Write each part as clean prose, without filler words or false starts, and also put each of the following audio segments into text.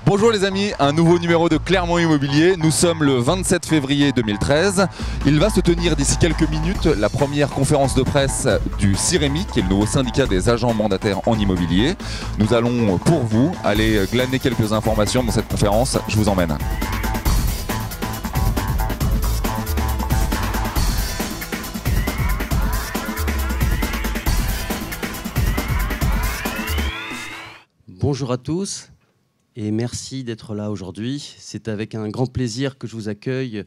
Bonjour les amis, un nouveau numéro de Clermont Immobilier. Nous sommes le 27 février 2013. Il va se tenir d'ici quelques minutes la première conférence de presse du CIREMI, qui est le nouveau syndicat des agents mandataires en immobilier. Nous allons pour vous aller glaner quelques informations dans cette conférence. Je vous emmène. Bonjour à tous. Et merci d'être là aujourd'hui. C'est avec un grand plaisir que je vous accueille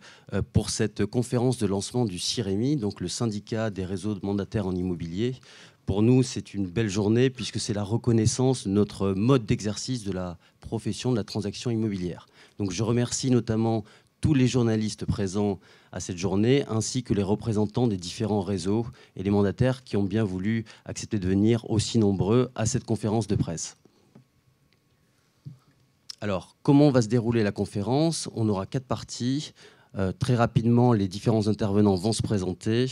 pour cette conférence de lancement du CIREMI, donc le syndicat des réseaux de mandataires en immobilier. Pour nous, c'est une belle journée puisque c'est la reconnaissance de notre mode d'exercice de la profession de la transaction immobilière. Donc je remercie notamment tous les journalistes présents à cette journée, ainsi que les représentants des différents réseaux et les mandataires qui ont bien voulu accepter de venir aussi nombreux à cette conférence de presse. Alors, comment va se dérouler la conférence? On aura 4 parties. Très rapidement, les différents intervenants vont se présenter.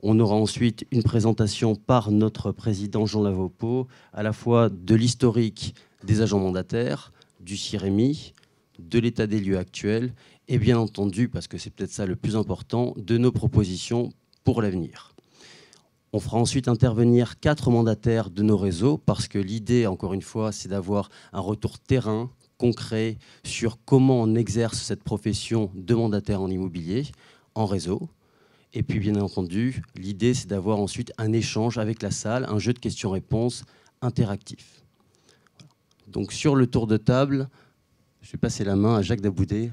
On aura ensuite une présentation par notre président Jean Lavaupeau, à la fois de l'historique des agents mandataires, du CIREMI, de l'état des lieux actuel, et bien entendu, parce que c'est peut-être ça le plus important, de nos propositions pour l'avenir. On fera ensuite intervenir 4 mandataires de nos réseaux, parce que l'idée, encore une fois, c'est d'avoir un retour terrain, concret sur comment on exerce cette profession de mandataire en immobilier, en réseau. Et puis, bien entendu, l'idée, c'est d'avoir ensuite un échange avec la salle, un jeu de questions-réponses interactif. Donc, sur le tour de table, je vais passer la main à Jacques Daboudet.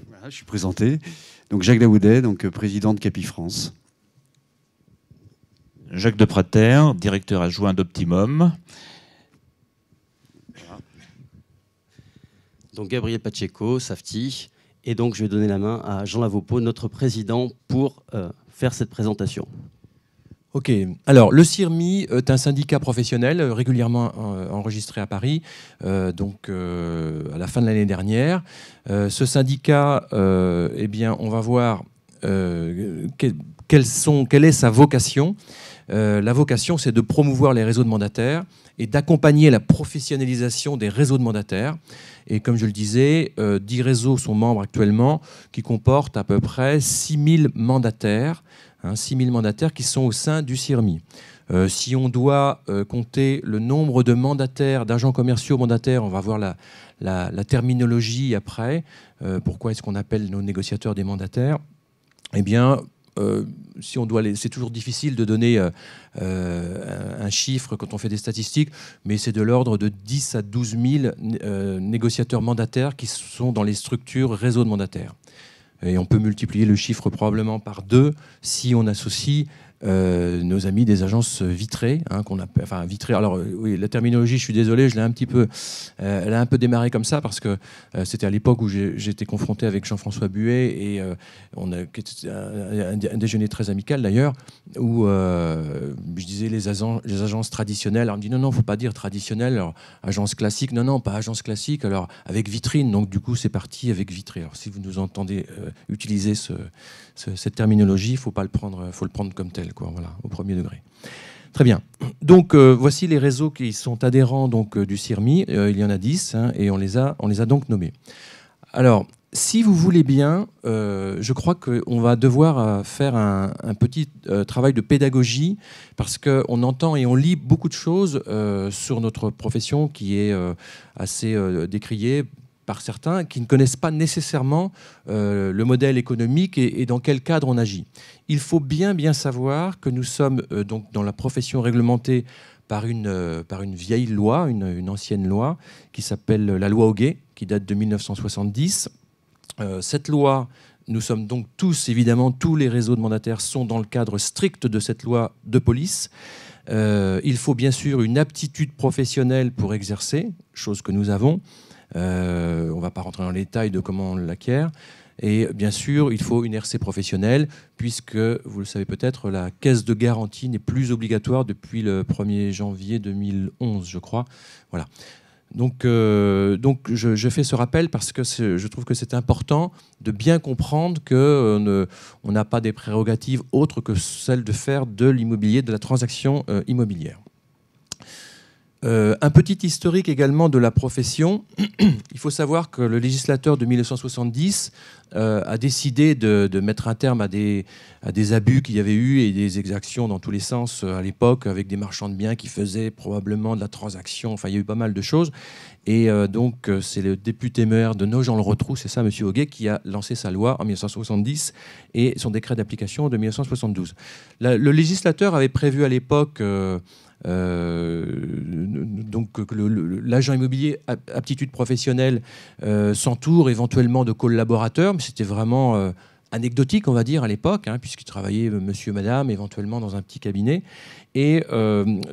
Voilà, je suis présenté. Donc, Jacques Daboudet, donc, président de Capifrance. Jacques Deprater, directeur adjoint d'Optimum. Donc Gabriel Pacheco, Safety, et donc je vais donner la main à Jean Lavaupeau, notre président, pour faire cette présentation. Ok, alors le CIREMI est un syndicat professionnel régulièrement enregistré à Paris, donc à la fin de l'année dernière. Ce syndicat, eh bien, on va voir quelle est sa vocation. La vocation, c'est de promouvoir les réseaux de mandataires et d'accompagner la professionnalisation des réseaux de mandataires. Et comme je le disais, 10 réseaux sont membres actuellement, qui comportent à peu près 6000 mandataires, 6000 mandataires qui sont au sein du CIREMI. Si on doit compter le nombre de mandataires, d'agents commerciaux mandataires, on va voir la terminologie après. Pourquoi est-ce qu'on appelle nos négociateurs des mandataires? Eh bien, si on doit c'est toujours difficile de donner un chiffre quand on fait des statistiques, mais c'est de l'ordre de 10 à 12 000 négociateurs mandataires qui sont dans les structures réseau de mandataires. Et on peut multiplier le chiffre probablement par 2 si on associe nos amis des agences vitrées, qu'on appelle, enfin vitrées. Alors oui, la terminologie, je suis désolé, je l'ai un petit peu, elle a un peu démarré comme ça parce que c'était à l'époque où j'étais confronté avec Jean-François Buet et on a un déjeuner très amical d'ailleurs où je disais les agences traditionnelles. Alors on me dit non, faut pas dire traditionnelle. Alors agence classique, non, pas agence classique. Alors avec vitrine, donc du coup c'est parti avec vitrée. Alors si vous nous entendez utiliser cette terminologie, faut le prendre comme tel. Voilà, au premier degré. Très bien. Donc, voici les réseaux qui sont adhérents donc, du CIREMI. Il y en a 10 et on les a donc nommés. Alors, si vous voulez bien, je crois qu'on va devoir faire un petit travail de pédagogie parce qu'on entend et on lit beaucoup de choses sur notre profession qui est assez décriée par certains qui ne connaissent pas nécessairement le modèle économique et dans quel cadre on agit. Il faut bien savoir que nous sommes donc dans la profession réglementée par une vieille loi, une ancienne loi, qui s'appelle la loi Hoguet, qui date de 1970. Cette loi, nous sommes donc tous, évidemment, tous les réseaux de mandataires sont dans le cadre strict de cette loi de police. Il faut bien sûr une aptitude professionnelle pour exercer, chose que nous avons. On ne va pas rentrer dans les détails de comment on l'acquiert. Et bien sûr, il faut une RC professionnelle, puisque, vous le savez peut-être, la caisse de garantie n'est plus obligatoire depuis le 1er janvier 2011, je crois. Voilà. Donc je fais ce rappel parce que je trouve que c'est important de bien comprendre qu'on n'a pas des prérogatives autres que celles de faire de l'immobilier, de la transaction immobilière. Un petit historique également de la profession. Il faut savoir que le législateur de 1970 a décidé de mettre un terme à des abus qu'il y avait eu et des exactions dans tous les sens à l'époque, avec des marchands de biens qui faisaient probablement de la transaction. Enfin, il y a eu pas mal de choses. Et donc, c'est le député maire de Nogent-le-Rotrou, c'est ça, M. Hoguet, qui a lancé sa loi en 1970 et son décret d'application de 1972. Le législateur avait prévu à l'époque... donc que l'agent immobilier aptitude professionnelle s'entoure éventuellement de collaborateurs, mais c'était vraiment anecdotique, on va dire, à l'époque, hein, puisqu'il travaillait monsieur, madame, éventuellement dans un petit cabinet. Et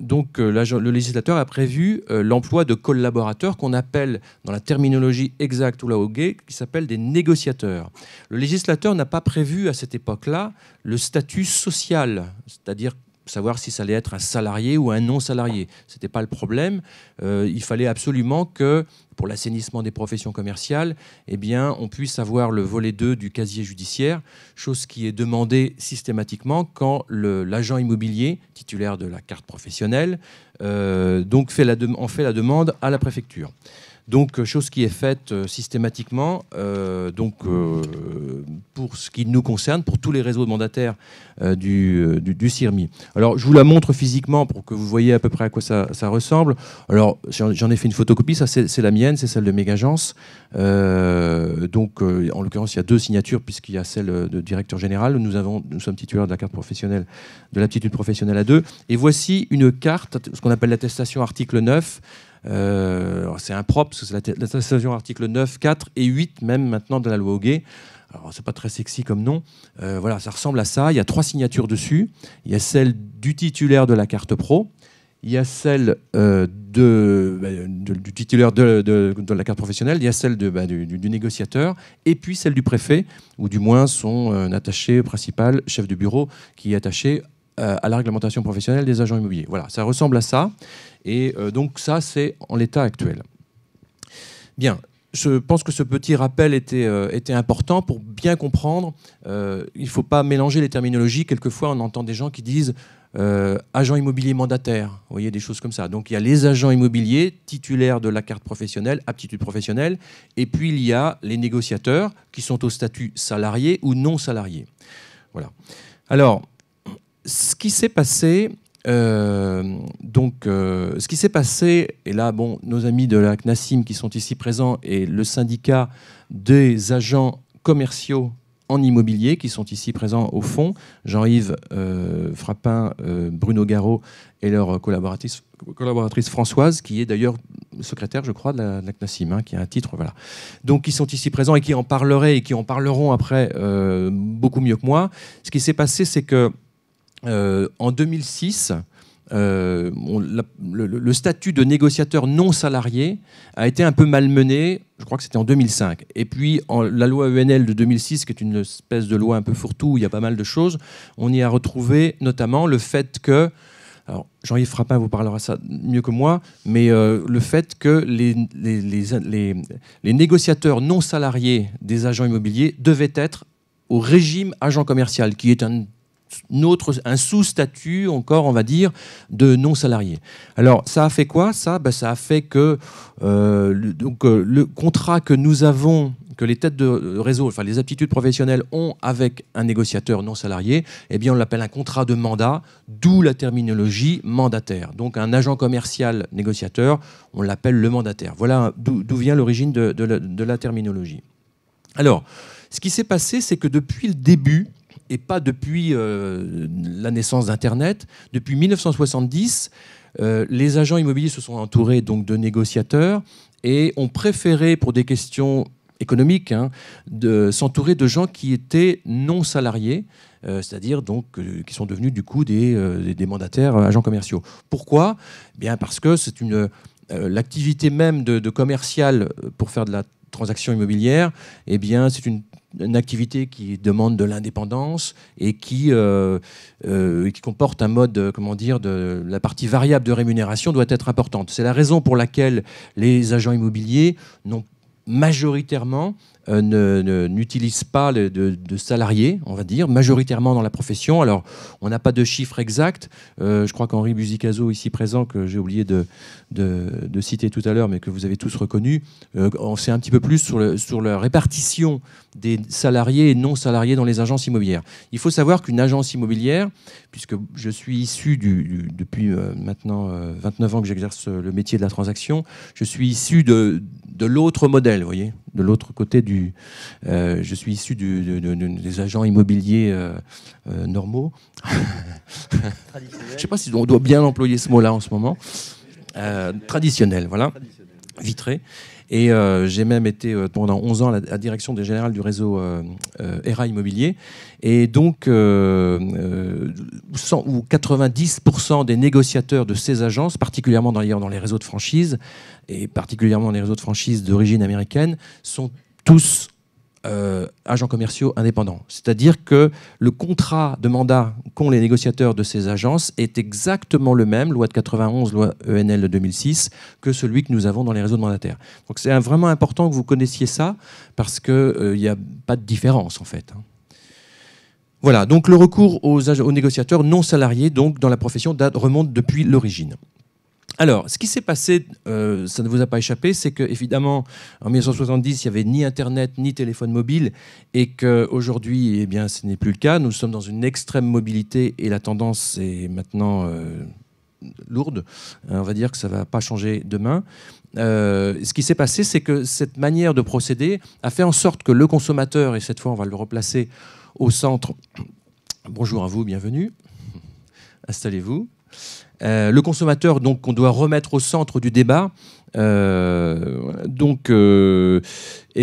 donc le législateur a prévu l'emploi de collaborateurs qu'on appelle, dans la terminologie exacte ou la Hoguet, qui s'appelle des négociateurs. Le législateur n'a pas prévu à cette époque-là le statut social, c'est-à-dire savoir si ça allait être un salarié ou un non-salarié. Ce n'était pas le problème. Il fallait absolument que, pour l'assainissement des professions commerciales, eh bien, on puisse avoir le volet 2 du casier judiciaire, chose qui est demandée systématiquement quand l'agent immobilier, titulaire de la carte professionnelle, donc en fait la demande à la préfecture. Donc, chose qui est faite systématiquement, pour ce qui nous concerne, pour tous les réseaux de mandataires du CIRMI. Alors, je vous la montre physiquement pour que vous voyez à peu près à quoi ça ressemble. Alors, j'en ai fait une photocopie, ça c'est la mienne, c'est celle de Mégagence. En l'occurrence, il y a 2 signatures puisqu'il y a celle de directeur général. Nous sommes titulaires de la carte professionnelle, de l'aptitude professionnelle A2. Et voici une carte, ce qu'on appelle l'attestation article 9. C'est impropre, parce que c'est l'attestation article 9, 4 et 8 même maintenant de la loi Hoguet. Alors c'est pas très sexy comme nom. Voilà, ça ressemble à ça. Il y a 3 signatures dessus. Il y a celle du titulaire de la carte pro. Il y a celle du titulaire de la carte professionnelle. Il y a celle du négociateur. Et puis celle du préfet, ou du moins son attaché principal, chef de bureau, qui est attaché à la réglementation professionnelle des agents immobiliers. Voilà, ça ressemble à ça. Et donc ça, c'est en l'état actuel. Bien, je pense que ce petit rappel était important pour bien comprendre. Il ne faut pas mélanger les terminologies. Quelquefois, on entend des gens qui disent agent immobilier mandataire. Vous voyez, des choses comme ça. Donc il y a les agents immobiliers titulaires de la carte professionnelle, aptitude professionnelle, et puis il y a les négociateurs qui sont au statut salarié ou non salarié. Voilà. Alors, ce qui s'est passé, ce qui s'est passé, et là, bon, nos amis de la CNACIM qui sont ici présents et le syndicat des agents commerciaux en immobilier qui sont ici présents au fond, Jean-Yves Frappin, Bruno Garot et leur collaboratrice Françoise, qui est d'ailleurs secrétaire, je crois, de la CNACIM, hein, qui a un titre, voilà. Donc, ils sont ici présents et qui en parleraient et qui en parleront après beaucoup mieux que moi. Ce qui s'est passé, c'est que en 2006, le statut de négociateur non salarié a été un peu malmené, je crois que c'était en 2005. Et puis la loi ENL de 2006, qui est une espèce de loi un peu fourre-tout où il y a pas mal de choses, on y a retrouvé notamment le fait que, alors Jean-Yves Frappin vous parlera ça mieux que moi, mais le fait que les négociateurs non salariés des agents immobiliers devaient être au régime agent commercial, qui est un sous-statut encore, on va dire, de non-salariés. Alors, ça a fait quoi, ça a fait que le contrat que nous avons, que les têtes de réseau, enfin les aptitudes professionnelles ont avec un négociateur non-salarié, eh bien, on l'appelle un contrat de mandat, d'où la terminologie mandataire. Donc, un agent commercial négociateur, on l'appelle le mandataire. Voilà d'où vient l'origine de la terminologie. Alors, ce qui s'est passé, c'est que depuis le début, et pas depuis la naissance d'Internet. Depuis 1970, les agents immobiliers se sont entourés donc, de négociateurs et ont préféré, pour des questions économiques, hein, de s'entourer de gens qui étaient non salariés, c'est-à-dire donc qui sont devenus du coup des mandataires agents commerciaux. Pourquoi ? Bien parce que c'est l'activité même de commercial pour faire de la transactions immobilières, eh bien, c'est une activité qui demande de l'indépendance et qui comporte un mode, comment dire, la partie variable de rémunération doit être importante. C'est la raison pour laquelle les agents immobiliers n'ont majoritairement n'utilisent pas de salariés, on va dire, majoritairement dans la profession. Alors, on n'a pas de chiffres exacts. Je crois qu'Henri Buzicazo, ici présent, que j'ai oublié de citer tout à l'heure, mais que vous avez tous reconnu, on sait un petit peu plus sur la répartition des salariés et non salariés dans les agences immobilières. Il faut savoir qu'une agence immobilière, puisque je suis issu depuis maintenant 29 ans que j'exerce le métier de la transaction, je suis issu de l'autre modèle, vous voyez, de l'autre côté je suis issu des agents immobiliers normaux. Je ne sais pas si on doit bien employer ce mot-là en ce moment. Traditionnel, voilà. Vitré. Et j'ai même été pendant 11 ans à la direction générale du réseau ERA Immobilier. Et donc, 90% des négociateurs de ces agences, particulièrement dans les réseaux de franchise, et particulièrement les réseaux de franchise d'origine américaine, sont tous agents commerciaux indépendants. C'est-à-dire que le contrat de mandat qu'ont les négociateurs de ces agences est exactement le même, loi de 91, loi ENL de 2006, que celui que nous avons dans les réseaux de mandataires. Donc c'est vraiment important que vous connaissiez ça, parce qu'il n'y a pas de différence en fait. Voilà, donc le recours aux négociateurs non salariés donc, dans la profession remonte depuis l'origine. Alors, ce qui s'est passé, ça ne vous a pas échappé, c'est qu'évidemment, en 1970, il n'y avait ni Internet, ni téléphone mobile, et qu'aujourd'hui, eh bien, ce n'est plus le cas. Nous sommes dans une extrême mobilité, et la tendance est maintenant lourde. On va dire que ça ne va pas changer demain. Ce qui s'est passé, c'est que cette manière de procéder a fait en sorte que le consommateur, et cette fois, on va le replacer au centre. Bonjour à vous, bienvenue. Installez-vous. Le consommateur, donc, qu'on doit remettre au centre du débat, eh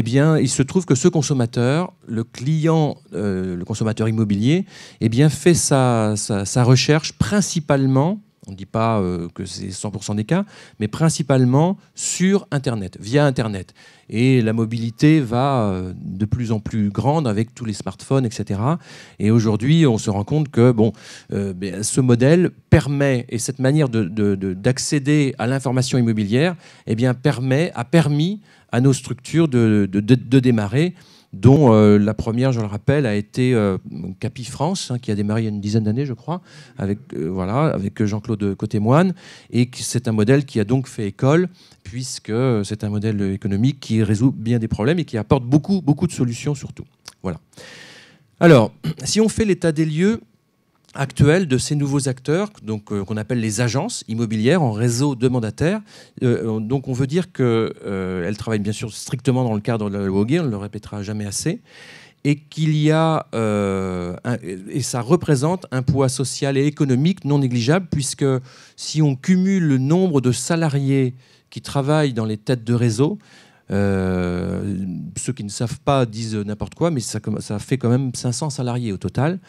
bien, il se trouve que ce consommateur, le client, le consommateur immobilier, eh bien, fait sa recherche principalement, on ne dit pas que c'est 100% des cas, mais principalement sur Internet, via Internet. Et la mobilité va de plus en plus grande avec tous les smartphones, etc. Et aujourd'hui, on se rend compte que ce modèle permet, et cette manière d'accéder à l'information immobilière, eh bien, a permis à nos structures de démarrer, dont la première, je le rappelle, a été Capi France, qui a démarré il y a une dizaine d'années, je crois, avec Jean-Claude Côté-Moine. Et c'est un modèle qui a donc fait école, puisque c'est un modèle économique qui résout bien des problèmes et qui apporte beaucoup, beaucoup de solutions surtout. Voilà. Alors, si on fait l'état des lieux actuel de ces nouveaux acteurs, donc qu'on appelle les agences immobilières en réseau de mandataires. Donc on veut dire qu'elles travaillent bien sûr strictement dans le cadre de la loi Auguin, on ne le répétera jamais assez, et qu'il y a et ça représente un poids social et économique non négligeable, puisque si on cumule le nombre de salariés qui travaillent dans les têtes de réseau, ceux qui ne savent pas disent n'importe quoi, mais ça fait quand même 500 salariés au total.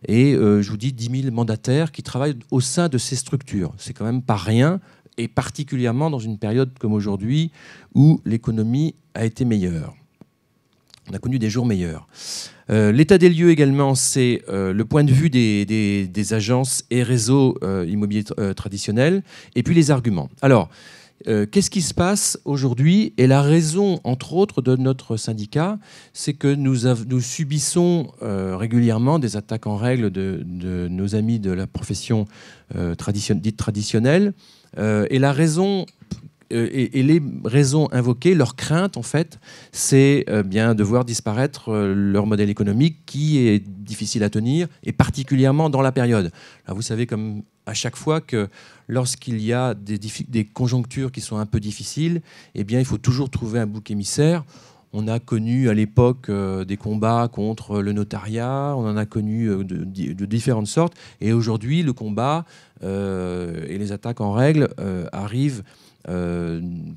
Et je vous dis 10 000 mandataires qui travaillent au sein de ces structures. C'est quand même pas rien, et particulièrement dans une période comme aujourd'hui où l'économie a été meilleure. On a connu des jours meilleurs. L'état des lieux également, c'est le point de vue des agences et réseaux immobiliers traditionnels, et puis les arguments. Alors, qu'est-ce qui se passe aujourd'hui? Et la raison, entre autres, de notre syndicat, c'est que nous subissons régulièrement des attaques en règle de nos amis de la profession dite traditionnelle. Et la raison... Et les raisons invoquées, leur crainte, en fait, c'est bien de voir disparaître leur modèle économique qui est difficile à tenir, et particulièrement dans la période. Alors vous savez, comme à chaque fois, que lorsqu'il y a des conjonctures qui sont un peu difficiles, eh bien, il faut toujours trouver un bouc émissaire. On a connu à l'époque des combats contre le notariat, on en a connu de différentes sortes, et aujourd'hui, le combat et les attaques en règle arrivent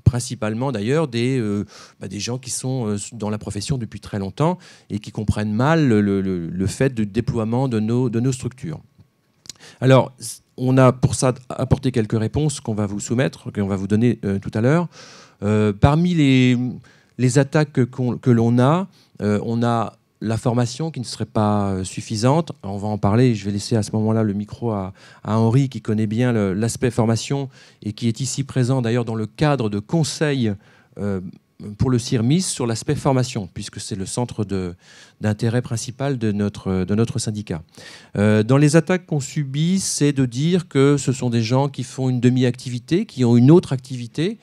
principalement d'ailleurs des gens qui sont dans la profession depuis très longtemps et qui comprennent mal le fait du déploiement de nos structures. Alors, on a pour ça apporté quelques réponses qu'on va vous soumettre, qu'on va vous donner tout à l'heure. Parmi les attaques que l'on a, on a la formation qui ne serait pas suffisante. Alors, on va en parler. Je vais laisser à ce moment-là le micro à Henri, qui connaît bien l'aspect formation et qui est ici présent d'ailleurs dans le cadre de conseils pour le CIRMIS sur l'aspect formation, puisque c'est le centre d'intérêt principal de notre syndicat. Dans les attaques qu'on subit, c'est de dire que ce sont des gens qui font une demi-activité, qui ont une autre activité.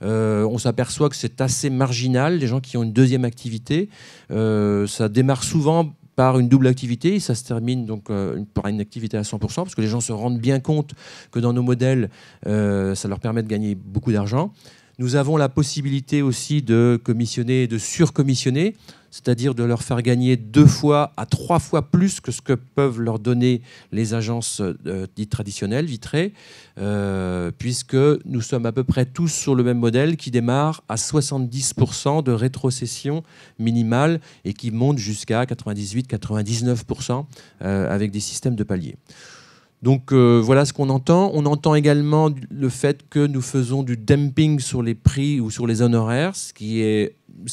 On s'aperçoit que c'est assez marginal, les gens qui ont une deuxième activité. Ça démarre souvent par une double activité, et ça se termine donc par une activité à 100%, parce que les gens se rendent bien compte que dans nos modèles, ça leur permet de gagner beaucoup d'argent. Nous avons la possibilité aussi de commissionner et de surcommissionner, c'est-à-dire de leur faire gagner 2 fois à 3 fois plus que ce que peuvent leur donner les agences dites traditionnelles, vitrées, puisque nous sommes à peu près tous sur le même modèle qui démarre à 70% de rétrocession minimale et qui monte jusqu'à 98-99% avec des systèmes de paliers. Donc voilà ce qu'on entend. On entend également le fait que nous faisons du dumping sur les prix ou sur les honoraires, ce qui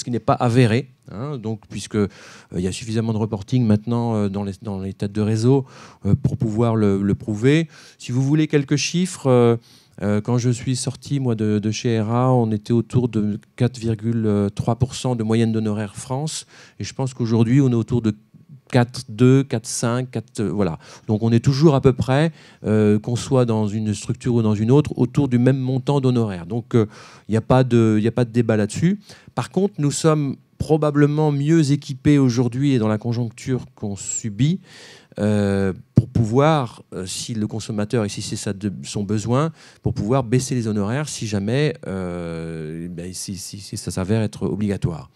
n'est pas avéré, hein, donc, puisqu'il y a suffisamment de reporting maintenant dans les têtes de réseau pour pouvoir le prouver. Si vous voulez quelques chiffres, quand je suis sorti moi, de chez ERA, on était autour de 4,3% de moyenne d'honoraires France, et je pense qu'aujourd'hui on est autour de 4,2, 4,5, 4, voilà. Donc on est toujours à peu près, qu'on soit dans une structure ou dans une autre, autour du même montant d'honoraires. Donc il n'y a pas de débat là-dessus. Par contre, nous sommes probablement mieux équipés aujourd'hui et dans la conjoncture qu'on subit pour pouvoir, si le consommateur et si c'est son besoin, pour pouvoir baisser les honoraires si jamais si ça s'avère être obligatoire.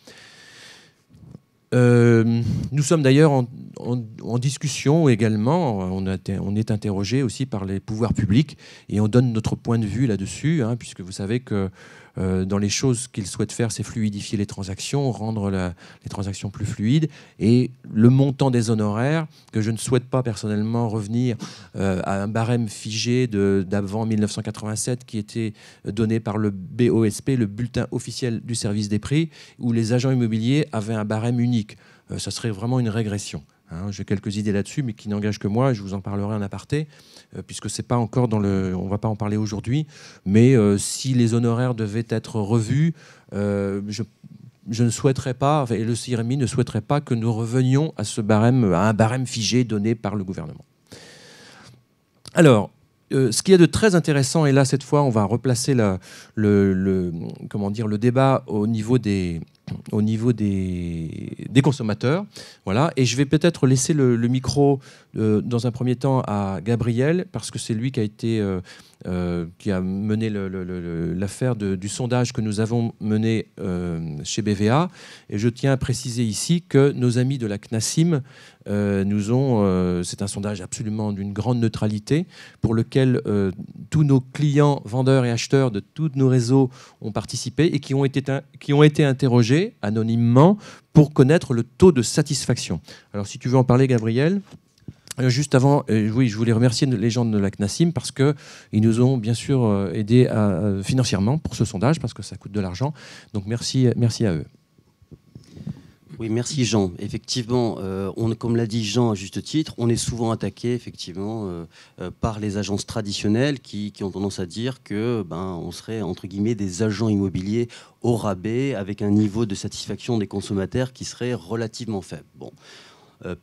Nous sommes d'ailleurs en discussion également, on est interrogé aussi par les pouvoirs publics et on donne notre point de vue là-dessus, hein, puisque vous savez que dans les choses qu'ils souhaitent faire, c'est fluidifier les transactions, rendre les transactions plus fluides, et le montant des honoraires, que je ne souhaite pas personnellement revenir à un barème figé d'avant 1987 qui était donné par le BOSP, le bulletin officiel du service des prix, où les agents immobiliers avaient un barème unique. Ça serait vraiment une régression. Hein, j'ai quelques idées là-dessus, mais qui n'engagent que moi. Je vous en parlerai en aparté, puisque c'est pas encore on ne va pas en parler aujourd'hui. Mais si les honoraires devaient être revus, je ne souhaiterais pas, et le CIRMI ne souhaiterait pas que nous revenions à un barème figé donné par le gouvernement. Alors, ce qu'il y a de très intéressant, et là cette fois on va replacer le débat au niveau des consommateurs. Voilà. Et je vais peut-être laisser le micro dans un premier temps à Gabriel, parce que c'est lui qui a mené l'affaire du sondage que nous avons mené chez BVA. Et je tiens à préciser ici que nos amis de la CNACIM c'est un sondage absolument d'une grande neutralité, pour lequel tous nos clients, vendeurs et acheteurs de tous nos réseaux ont participé et qui ont été interrogés anonymement pour connaître le taux de satisfaction. Alors si tu veux en parler, Gabriel. Juste avant, oui, je voulais remercier les gens de la CNACIM parce qu'ils nous ont bien sûr aidés financièrement pour ce sondage, parce que ça coûte de l'argent. Donc merci à eux. Oui, merci Jean. Effectivement, comme l'a dit Jean à juste titre, on est souvent attaqué effectivement par les agences traditionnelles qui ont tendance à dire que on serait entre guillemets des agents immobiliers au rabais avec un niveau de satisfaction des consommateurs qui serait relativement faible. Bon.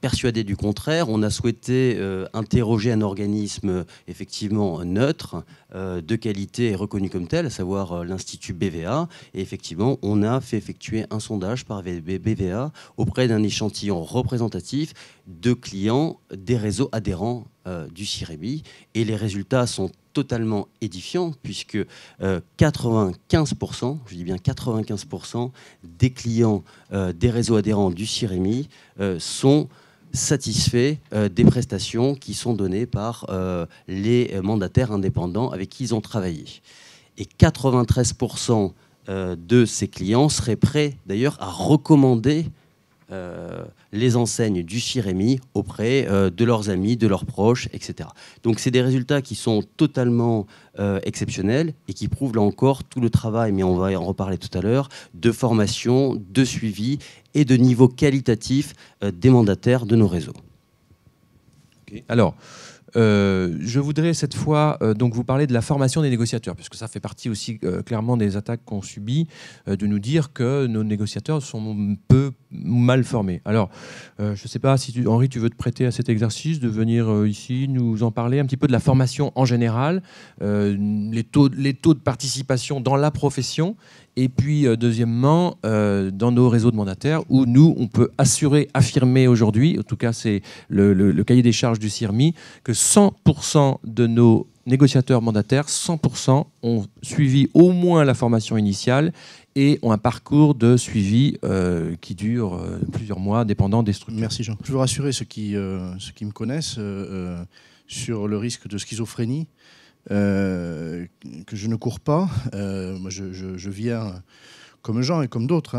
Persuadé du contraire, on a souhaité interroger un organisme effectivement neutre, de qualité et reconnu comme tel, à savoir l'Institut BVA. Et effectivement, on a fait effectuer un sondage par BVA auprès d'un échantillon représentatif de clients des réseaux adhérents du CIRMI. Et les résultats sont totalement édifiant, puisque 95%, je dis bien 95% des clients des réseaux adhérents du CIRMI sont satisfaits des prestations qui sont données par les mandataires indépendants avec qui ils ont travaillé. Et 93% de ces clients seraient prêts d'ailleurs à recommander les enseignes du CIREMI auprès de leurs amis, de leurs proches, etc. Donc c'est des résultats qui sont totalement exceptionnels et qui prouvent là encore tout le travail, mais on va en reparler tout à l'heure, de formation, de suivi et de niveau qualitatif des mandataires de nos réseaux. Okay. Alors, je voudrais cette fois donc vous parler de la formation des négociateurs, puisque ça fait partie aussi clairement des attaques qu'on subit, de nous dire que nos négociateurs sont peu mal formés. Alors, je ne sais pas si Henri, tu veux te prêter à cet exercice, de venir ici nous en parler un petit peu de la formation en général, les taux de participation dans la profession, et puis deuxièmement, dans nos réseaux de mandataires, où nous, on peut affirmer aujourd'hui, en tout cas c'est le cahier des charges du CIRMI, que 100% de nos négociateurs mandataires, 100% ont suivi au moins la formation initiale et ont un parcours de suivi qui dure plusieurs mois, dépendant des structures. Merci Jean. Je veux rassurer ceux qui me connaissent sur le risque de schizophrénie, que je ne cours pas. Moi, je viens, comme Jean et comme d'autres,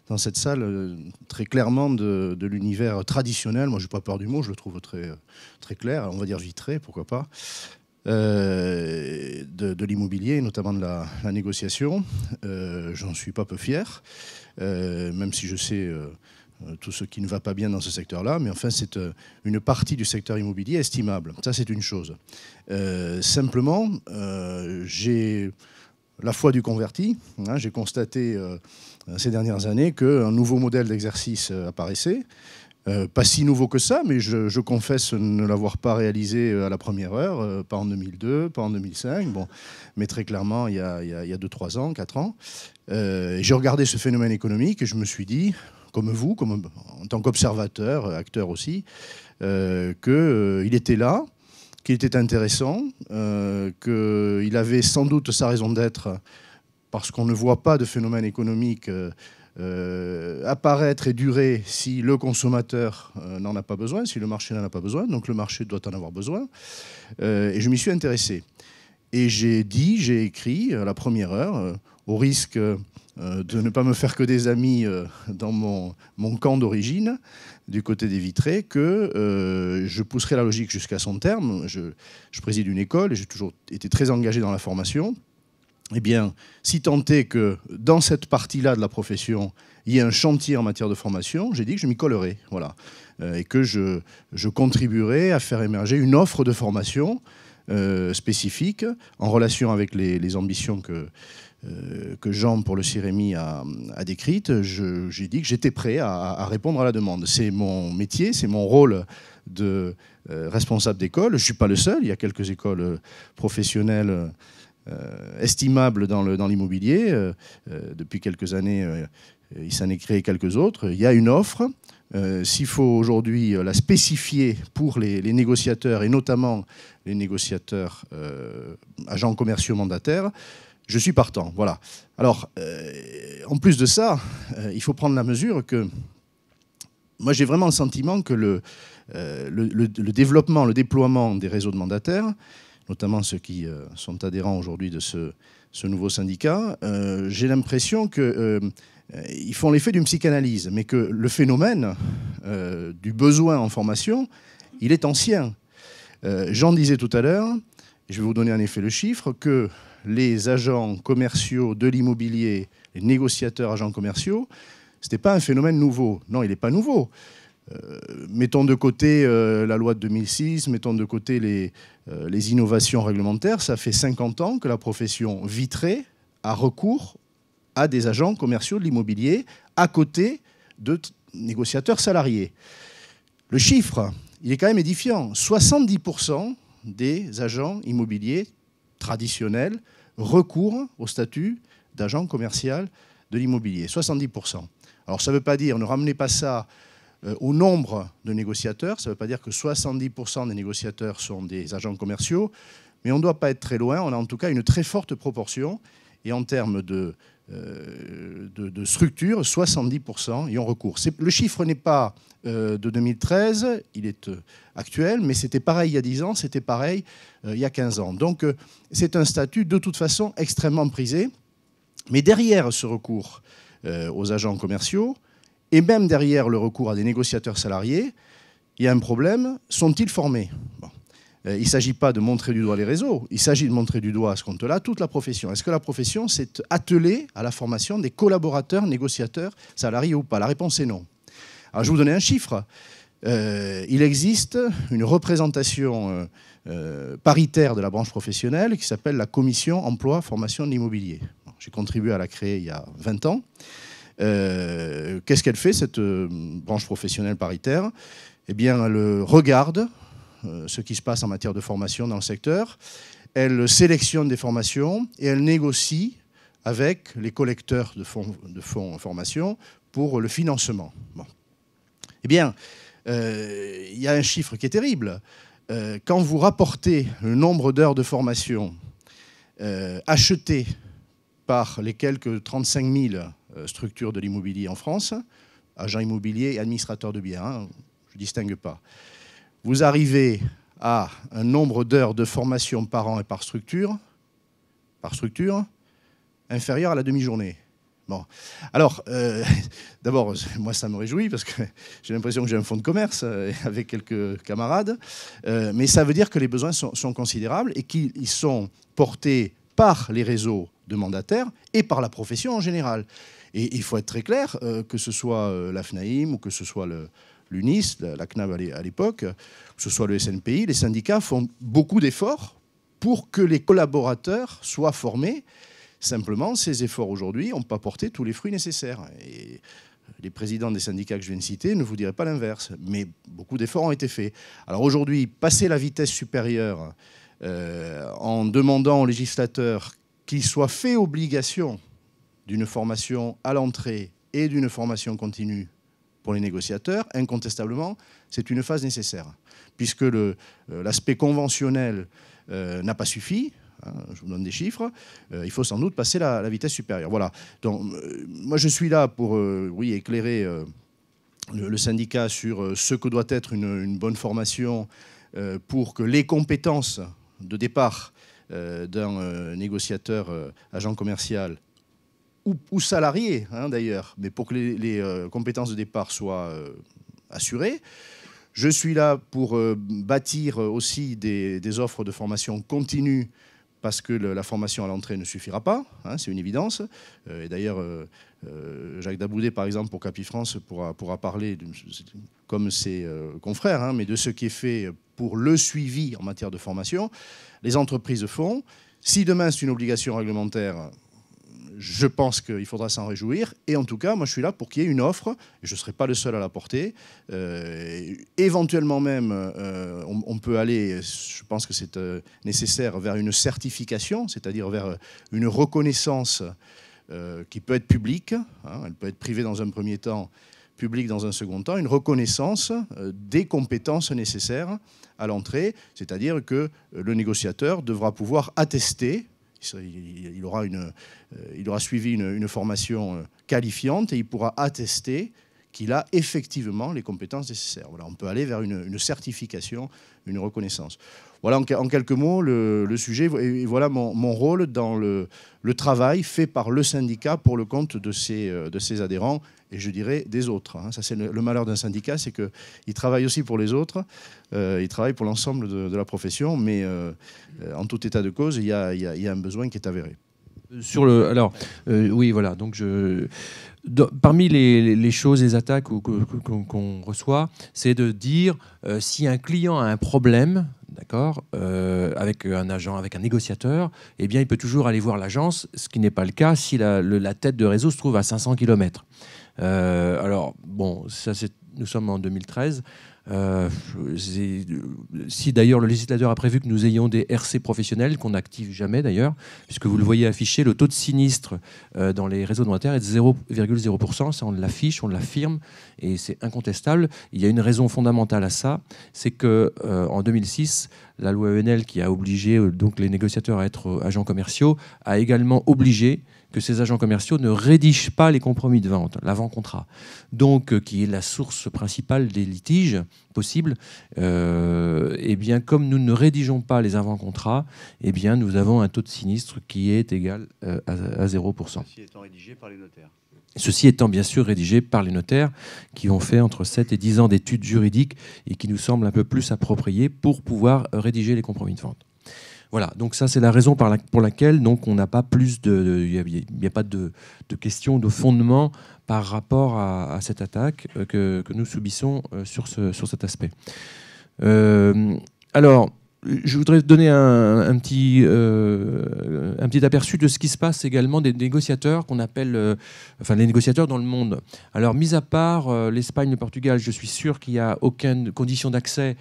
dans cette salle, très clairement de l'univers traditionnel. Moi, je n'ai pas peur du mot, je le trouve très, très clair, on va dire vitré, pourquoi pas, de l'immobilier, notamment de la négociation. J'en suis pas peu fier, même si je sais tout ce qui ne va pas bien dans ce secteur-là, mais enfin, c'est une partie du secteur immobilier estimable. Ça, c'est une chose. Simplement, j'ai la foi du converti. J'ai constaté ces dernières années qu'un nouveau modèle d'exercice apparaissait. Pas si nouveau que ça, mais je confesse ne l'avoir pas réalisé à la première heure, pas en 2002, pas en 2005, bon, mais très clairement il y a 2, 3 ans, 4 ans. J'ai regardé ce phénomène économique et je me suis dit, comme vous, en tant qu'observateur, acteur aussi, qu'il était là, qu'il était intéressant, qu'il avait sans doute sa raison d'être, parce qu'on ne voit pas de phénomène économique apparaître et durer si le consommateur n'en a pas besoin, si le marché n'en a pas besoin, donc le marché doit en avoir besoin. Et je m'y suis intéressé. Et j'ai écrit à la première heure, au risque de ne pas me faire que des amis dans mon camp d'origine, du côté des Vitrés, que je pousserai la logique jusqu'à son terme. Je préside une école et j'ai toujours été très engagé dans la formation. Eh bien, si tant est que dans cette partie-là de la profession, il y a un chantier en matière de formation, j'ai dit que je m'y collerai, voilà, et que je contribuerai à faire émerger une offre de formation spécifique en relation avec les ambitions que Jean, pour le CIREMI, a décrites. J'ai dit que j'étais prêt à répondre à la demande. C'est mon métier, c'est mon rôle de responsable d'école. Je ne suis pas le seul, il y a quelques écoles professionnelles estimable dans l'immobilier. Depuis quelques années, il s'en est créé quelques autres. Il y a une offre. S'il faut aujourd'hui la spécifier pour les négociateurs, et notamment les négociateurs agents commerciaux mandataires, je suis partant. Voilà. Alors, en plus de ça, il faut prendre la mesure que moi, j'ai vraiment le sentiment que le développement, le déploiement des réseaux de mandataires, notamment ceux qui sont adhérents aujourd'hui de ce nouveau syndicat, j'ai l'impression qu'ils font l'effet d'une psychanalyse, mais que le phénomène du besoin en formation, il est ancien. Jean disait tout à l'heure, je vais vous donner en effet le chiffre, que les agents commerciaux de l'immobilier, les négociateurs agents commerciaux, ce n'était pas un phénomène nouveau. Non, il n'est pas nouveau. Mettons de côté la loi de 2006, mettons de côté les innovations réglementaires, ça fait 50 ans que la profession vitrée a recours à des agents commerciaux de l'immobilier à côté de négociateurs salariés. Le chiffre, il est quand même édifiant. 70% des agents immobiliers traditionnels recourent au statut d'agent commercial de l'immobilier. 70%. Alors ça ne veut pas dire, ne ramenez pas ça au nombre de négociateurs, ça ne veut pas dire que 70% des négociateurs sont des agents commerciaux, mais on ne doit pas être très loin, on a en tout cas une très forte proportion, et en termes de structure, 70% y ont recours. Le chiffre n'est pas de 2013, il est actuel, mais c'était pareil il y a 10 ans, c'était pareil il y a 15 ans. Donc c'est un statut de toute façon extrêmement prisé, mais derrière ce recours aux agents commerciaux, Et même derrière le recours à des négociateurs salariés, il y a un problème, sont-ils formés? Bon. Il ne s'agit pas de montrer du doigt les réseaux, il s'agit de montrer du doigt à ce compte-là toute la profession. Est-ce que la profession s'est attelée à la formation des collaborateurs, négociateurs, salariés ou pas? La réponse est non. Alors je vais vous donner un chiffre. Il existe une représentation paritaire de la branche professionnelle qui s'appelle la Commission Emploi Formation de l'Immobilier. Bon, j'ai contribué à la créer il y a 20 ans. Qu'est-ce qu'elle fait, cette branche professionnelle paritaire? Eh bien, elle regarde ce qui se passe en matière de formation dans le secteur, elle sélectionne des formations et elle négocie avec les collecteurs de fonds formation pour le financement. Bon. Eh bien, il y a un chiffre qui est terrible. Quand vous rapportez le nombre d'heures de formation achetées par les quelques 35 000 structures de l'immobilier en France, agents immobiliers et administrateurs de biens, hein, je ne distingue pas, vous arrivez à un nombre d'heures de formation par an et par structure inférieur à la demi-journée. Bon. Alors, d'abord, moi, ça me réjouit parce que j'ai l'impression que j'ai un fonds de commerce avec quelques camarades. Mais ça veut dire que les besoins sont considérables et qu'ils sont portés par les réseaux de mandataires et par la profession en général. Et il faut être très clair, que ce soit la FNAIM ou que ce soit l'UNIS, la CNAB à l'époque, que ce soit le SNPI, les syndicats font beaucoup d'efforts pour que les collaborateurs soient formés. Simplement, ces efforts aujourd'hui n'ont pas porté tous les fruits nécessaires. Et les présidents des syndicats que je viens de citer ne vous diraient pas l'inverse. Mais beaucoup d'efforts ont été faits. Alors aujourd'hui, passer la vitesse supérieure en demandant aux législateurs qu'il soit fait obligation d'une formation à l'entrée et d'une formation continue pour les négociateurs, incontestablement, c'est une phase nécessaire. Puisque l'aspect conventionnel n'a pas suffi, hein, je vous donne des chiffres, il faut sans doute passer la vitesse supérieure. Voilà. Donc, moi, je suis là pour oui, éclairer le syndicat sur ce que doit être une bonne formation pour que les compétences de départ d'un négociateur agent commercial ou salarié, hein, d'ailleurs, mais pour que les compétences de départ soient assurées. Je suis là pour bâtir aussi des offres de formation continue parce que la formation à l'entrée ne suffira pas, hein, c'est une évidence. Et d'ailleurs, Jacques Daboudet, par exemple, pour Capifrance, pourra parler, comme ses confrères, hein, mais de ce qui est fait pour le suivi en matière de formation. Les entreprises font. Si demain c'est une obligation réglementaire, je pense qu'il faudra s'en réjouir. Et en tout cas, moi, je suis là pour qu'il y ait une offre. Et je ne serai pas le seul à la porter. Éventuellement même, on peut aller, je pense que c'est nécessaire, vers une certification, c'est-à-dire vers une reconnaissance qui peut être publique. Hein, elle peut être privée dans un premier temps, publique dans un second temps. Une reconnaissance des compétences nécessaires à l'entrée. C'est-à-dire que le négociateur devra pouvoir attester. Il aura suivi une formation qualifiante et il pourra attester qu'il a effectivement les compétences nécessaires. Voilà, on peut aller vers une certification, une reconnaissance. Voilà en quelques mots le sujet et voilà mon rôle dans le travail fait par le syndicat pour le compte de ses adhérents et je dirais des autres. Hein. Ça, c'est le malheur d'un syndicat, c'est qu'il travaille aussi pour les autres, il travaille pour l'ensemble de la profession, mais en tout état de cause, il y a un besoin qui est avéré. Oui, voilà. Donc parmi les choses, les attaques qu'on reçoit, c'est de dire si un client a un problème, d'accord, avec un agent, avec un négociateur, eh bien, il peut toujours aller voir l'agence, ce qui n'est pas le cas si la tête de réseau se trouve à 500 km. Alors, bon, nous sommes en 2013. Si d'ailleurs le législateur a prévu que nous ayons des RC professionnels, qu'on n'active jamais d'ailleurs, puisque vous le voyez affiché, le taux de sinistre dans les réseaux de mandataires est de 0,0%, ça on l'affiche, on l'affirme, et c'est incontestable. Il y a une raison fondamentale à ça, c'est qu'en 2006, la loi ENL qui a obligé donc les négociateurs à être agents commerciaux a également obligé que ces agents commerciaux ne rédigent pas les compromis de vente, l'avant-contrat, donc qui est la source principale des litiges possibles. Eh bien, comme nous ne rédigeons pas les avant-contrats, eh bien, nous avons un taux de sinistre qui est égal à 0%. Ceci étant rédigé par les notaires. Ceci étant bien sûr rédigé par les notaires qui ont fait entre 7 et 10 ans d'études juridiques et qui nous semblent un peu plus appropriés pour pouvoir rédiger les compromis de vente. Voilà, donc ça c'est la raison pour laquelle donc, on n'a pas plus il n'y a pas de question, de fondement par rapport à cette attaque que nous subissons sur cet aspect. Alors, je voudrais donner un petit aperçu de ce qui se passe également des négociateurs qu'on appelle, les négociateurs dans le monde. Alors, mis à part l'Espagne, le Portugal, je suis sûr qu'il n'y a aucune condition d'accès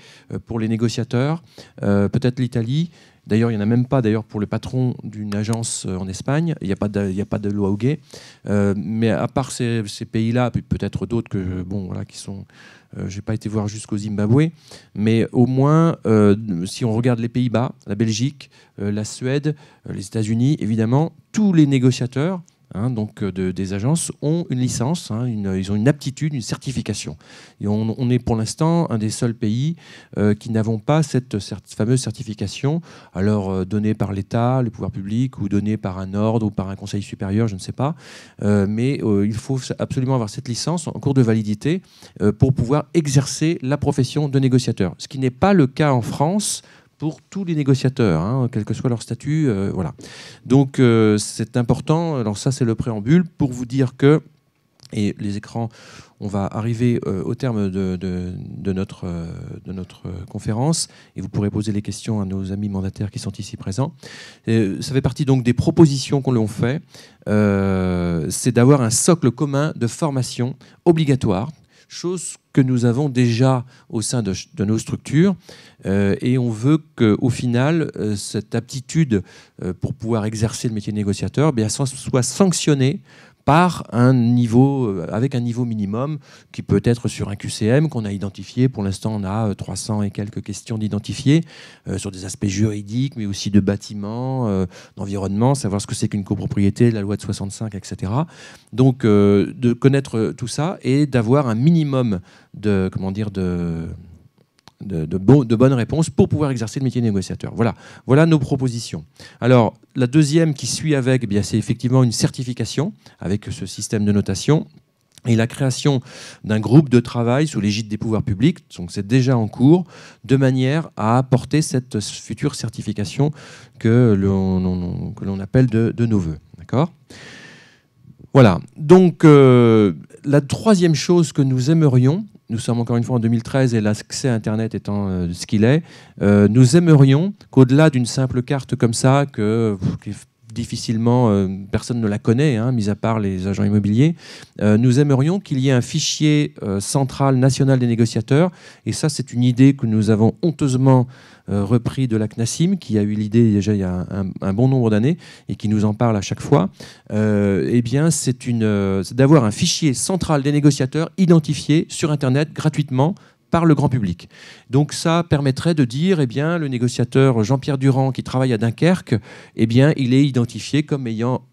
pour les négociateurs. Peut-être l'Italie. D'ailleurs, il n'y en a même pas pour le patron d'une agence en Espagne. Il n'y a pas de loi au guet. Mais à part ces pays-là, peut-être d'autres qui sont... je n'ai pas été voir jusqu'au Zimbabwe. Mais au moins, si on regarde les Pays-Bas, la Belgique, la Suède, les États-Unis, évidemment, tous les négociateurs des agences ont une licence, ils ont une aptitude, une certification. Et on est pour l'instant un des seuls pays qui n'avons pas cette fameuse certification, alors donnée par l'État, le pouvoir public, ou donnée par un ordre ou par un conseil supérieur, je ne sais pas. Mais il faut absolument avoir cette licence en cours de validité pour pouvoir exercer la profession de négociateur. Ce qui n'est pas le cas en France pour tous les négociateurs, quel que soit leur statut. Voilà. Donc c'est important, alors ça c'est le préambule, pour vous dire que, et les écrans, on va arriver au terme de notre conférence, et vous pourrez poser les questions à nos amis mandataires qui sont ici présents. Ça fait partie donc des propositions qu'on l'on fait, c'est d'avoir un socle commun de formation obligatoire, chose que nous avons déjà au sein de nos structures, et on veut qu'au final, cette aptitude pour pouvoir exercer le métier de négociateur soit sanctionnée par avec un niveau minimum qui peut être sur un QCM qu'on a identifié. Pour l'instant, on a 300 et quelques questions d'identifier sur des aspects juridiques, mais aussi de bâtiments, d'environnement, savoir ce que c'est qu'une copropriété, la loi de 65, etc. Donc, de connaître tout ça et d'avoir un minimum de bonnes réponses pour pouvoir exercer le métier de négociateur. Voilà nos propositions. Alors, la deuxième qui suit avec, c'est effectivement une certification avec ce système de notation et la création d'un groupe de travail sous l'égide des pouvoirs publics. Donc, c'est déjà en cours, de manière à apporter cette future certification que l'on appelle de nos voeux. D'accord ? Voilà. Donc, la troisième chose que nous aimerions, nous sommes encore une fois en 2013 et l'accès à Internet étant ce qu'il est, nous aimerions qu'au-delà d'une simple carte comme ça, difficilement personne ne la connaît, mis à part les agents immobiliers, nous aimerions qu'il y ait un fichier central national des négociateurs. Et ça, c'est une idée que nous avons honteusement repris de la CNACIM, qui a eu l'idée déjà il y a un bon nombre d'années et qui nous en parle à chaque fois. C'est d'avoir un fichier central des négociateurs identifié sur Internet gratuitement par le grand public. Donc ça permettrait de dire, le négociateur Jean-Pierre Durand qui travaille à Dunkerque, il est identifié comme ayant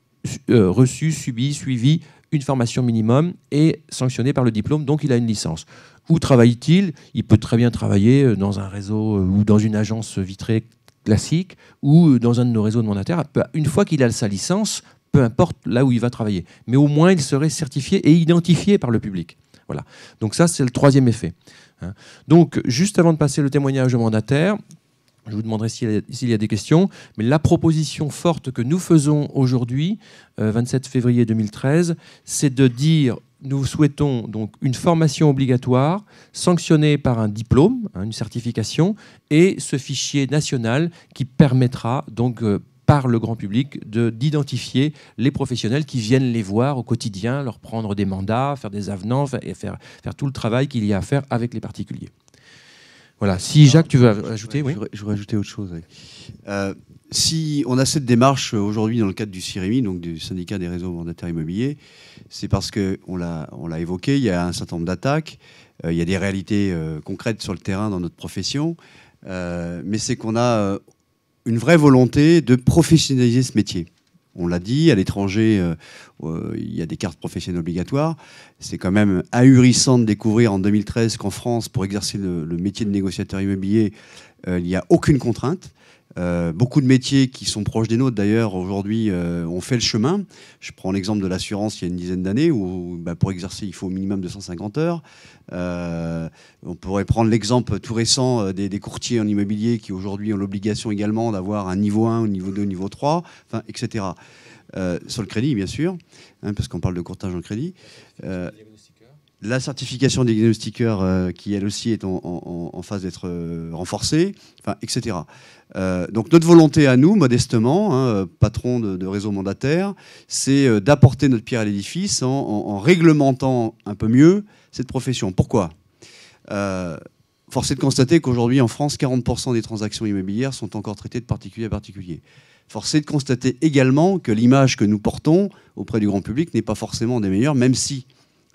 reçu, suivi une formation minimum et sanctionné par le diplôme, donc il a une licence. Où travaille-t-il ? Il peut très bien travailler dans un réseau ou dans une agence vitrée classique ou dans un de nos réseaux de mandataires. Une fois qu'il a sa licence, peu importe là où il va travailler. Mais au moins, il serait certifié et identifié par le public. Voilà. Donc ça, c'est le troisième effet. Donc, juste avant de passer le témoignage au mandataire, je vous demanderai s'il y a des questions, mais la proposition forte que nous faisons aujourd'hui, 27 février 2013, c'est de dire, nous souhaitons donc une formation obligatoire, sanctionnée par un diplôme, une certification, et ce fichier national qui permettra donc par le grand public d'identifier les professionnels qui viennent les voir au quotidien, leur prendre des mandats, faire des avenants et faire tout le travail qu'il y a à faire avec les particuliers. Voilà. Si Jacques, tu veux ajouter, oui. Je voudrais ajouter autre chose. Si on a cette démarche aujourd'hui dans le cadre du CIREMI, donc du syndicat des réseaux mandataires immobiliers, c'est parce qu'on l'a évoqué, il y a un certain nombre d'attaques, il y a des réalités concrètes sur le terrain dans notre profession, mais c'est qu'on a une vraie volonté de professionnaliser ce métier. On l'a dit, à l'étranger, il y a des cartes professionnelles obligatoires. C'est quand même ahurissant de découvrir en 2013 qu'en France, pour exercer le métier de négociateur immobilier, il n'y a aucune contrainte. Beaucoup de métiers qui sont proches des nôtres, d'ailleurs, aujourd'hui, ont fait le chemin. Je prends l'exemple de l'assurance il y a une dizaine d'années, où pour exercer, il faut au minimum 250 heures. On pourrait prendre l'exemple tout récent des courtiers en immobilier qui, aujourd'hui, ont l'obligation également d'avoir un niveau 1, un niveau 2, un niveau 3, etc. Sur le crédit, bien sûr, parce qu'on parle de courtage en crédit. La certification des diagnostiqueurs, qui elle aussi est en phase d'être renforcée, etc. Donc notre volonté à nous, modestement, patron de réseau mandataire, c'est d'apporter notre pierre à l'édifice en réglementant un peu mieux cette profession. Pourquoi ? Force est de constater qu'aujourd'hui en France, 40% des transactions immobilières sont encore traitées de particulier à particulier. Force est de constater également que l'image que nous portons auprès du grand public n'est pas forcément des meilleures, même si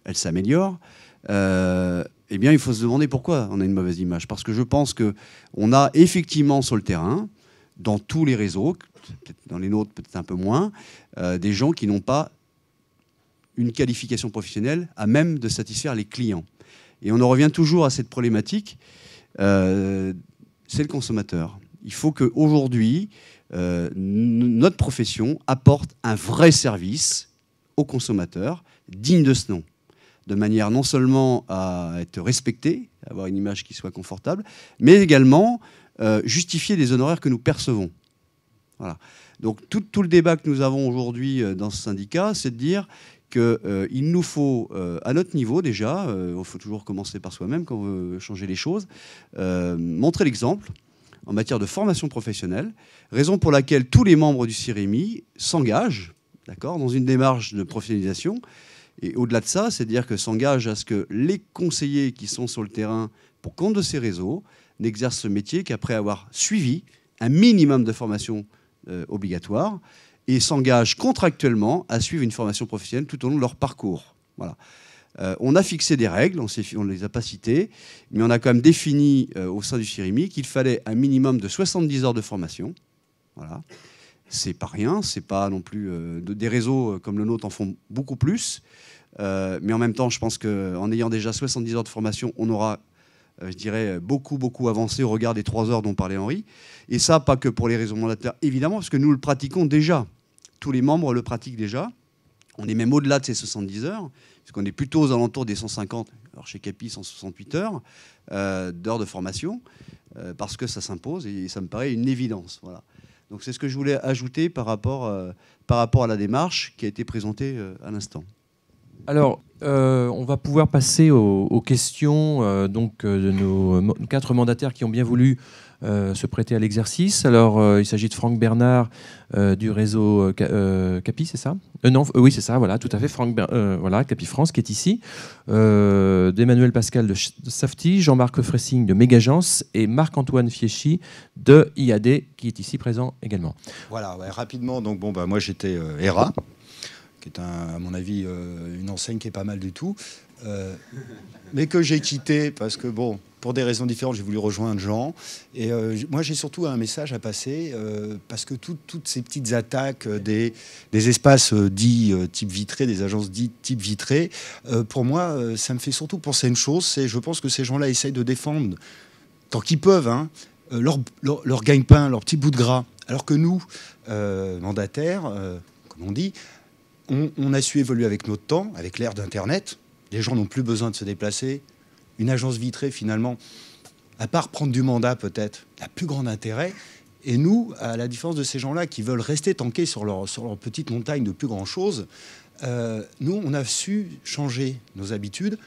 elle s'améliore. Eh bien, il faut se demander pourquoi on a une mauvaise image. Parce que je pense qu'on a effectivement sur le terrain, dans tous les réseaux, peut-être dans les nôtres peut-être un peu moins, des gens qui n'ont pas une qualification professionnelle à même de satisfaire les clients. Et on en revient toujours à cette problématique, c'est le consommateur. Il faut qu'aujourd'hui, notre profession apporte un vrai service aux consommateurs, digne de ce nom, de manière non seulement à être respecté, avoir une image qui soit confortable, mais également justifier les honoraires que nous percevons. Voilà. Donc tout le débat que nous avons aujourd'hui dans ce syndicat, c'est de dire qu'il nous faut, à notre niveau déjà, il faut toujours commencer par soi-même quand on veut changer les choses, montrer l'exemple en matière de formation professionnelle, raison pour laquelle tous les membres du CIREMI s'engagent, d'accord, dans une démarche de professionnalisation. Et au-delà de ça, c'est-à-dire que s'engage à ce que les conseillers qui sont sur le terrain pour compte de ces réseaux n'exercent ce métier qu'après avoir suivi un minimum de formation obligatoire et s'engagent contractuellement à suivre une formation professionnelle tout au long de leur parcours. Voilà. On a fixé des règles, on ne les a pas citées, mais on a quand même défini au sein du CIREMI qu'il fallait un minimum de 70 heures de formation. Voilà. C'est pas rien, c'est pas non plus... des réseaux comme le nôtre en font beaucoup plus. Mais en même temps, je pense qu'en ayant déjà 70 heures de formation, on aura, je dirais, beaucoup avancé au regard des 3 heures dont parlait Henri. Et ça, pas que pour les réseaux mandataires, évidemment, parce que nous le pratiquons déjà. Tous les membres le pratiquent déjà. On est même au-delà de ces 70 heures, puisqu'on est plutôt aux alentours des 150, alors chez CAPI, 168 heures d'heures de formation, parce que ça s'impose et ça me paraît une évidence. Voilà. Donc c'est ce que je voulais ajouter par rapport à la démarche qui a été présentée à l'instant. Alors, on va pouvoir passer aux questions de nos 4 mandataires qui ont bien voulu se prêter à l'exercice. Alors, il s'agit de Franck Bernard du réseau CAPI, c'est ça ? Non, oui, c'est ça, voilà, tout à fait. Voilà, CAPI France qui est ici. D'Emmanuel Pascal de Safety, Jean-Marc Fressing de Mégagence et Marc-Antoine Fieschi de IAD qui est ici présent également. Voilà, ouais, rapidement, donc moi j'étais ERA, qui est à mon avis une enseigne qui est pas mal du tout, mais que j'ai quitté parce que pour des raisons différentes, j'ai voulu rejoindre Jean. Et moi, j'ai surtout un message à passer, parce que toutes ces petites attaques des espaces dits type vitré, des agences dites type vitré, pour moi, ça me fait surtout penser à une chose, c'est je pense que ces gens-là essayent de défendre, tant qu'ils peuvent, leur gagne-pain, leur petit bout de gras. Alors que nous, mandataires, comme on dit, on a su évoluer avec notre temps, avec l'ère d'Internet. Les gens n'ont plus besoin de se déplacer. Une agence vitrée, finalement, à part prendre du mandat peut-être, n'a plus grand intérêt. Et nous, à la différence de ces gens-là qui veulent rester tankés sur leur petite montagne de plus grand-chose, nous, on a su changer nos habitudes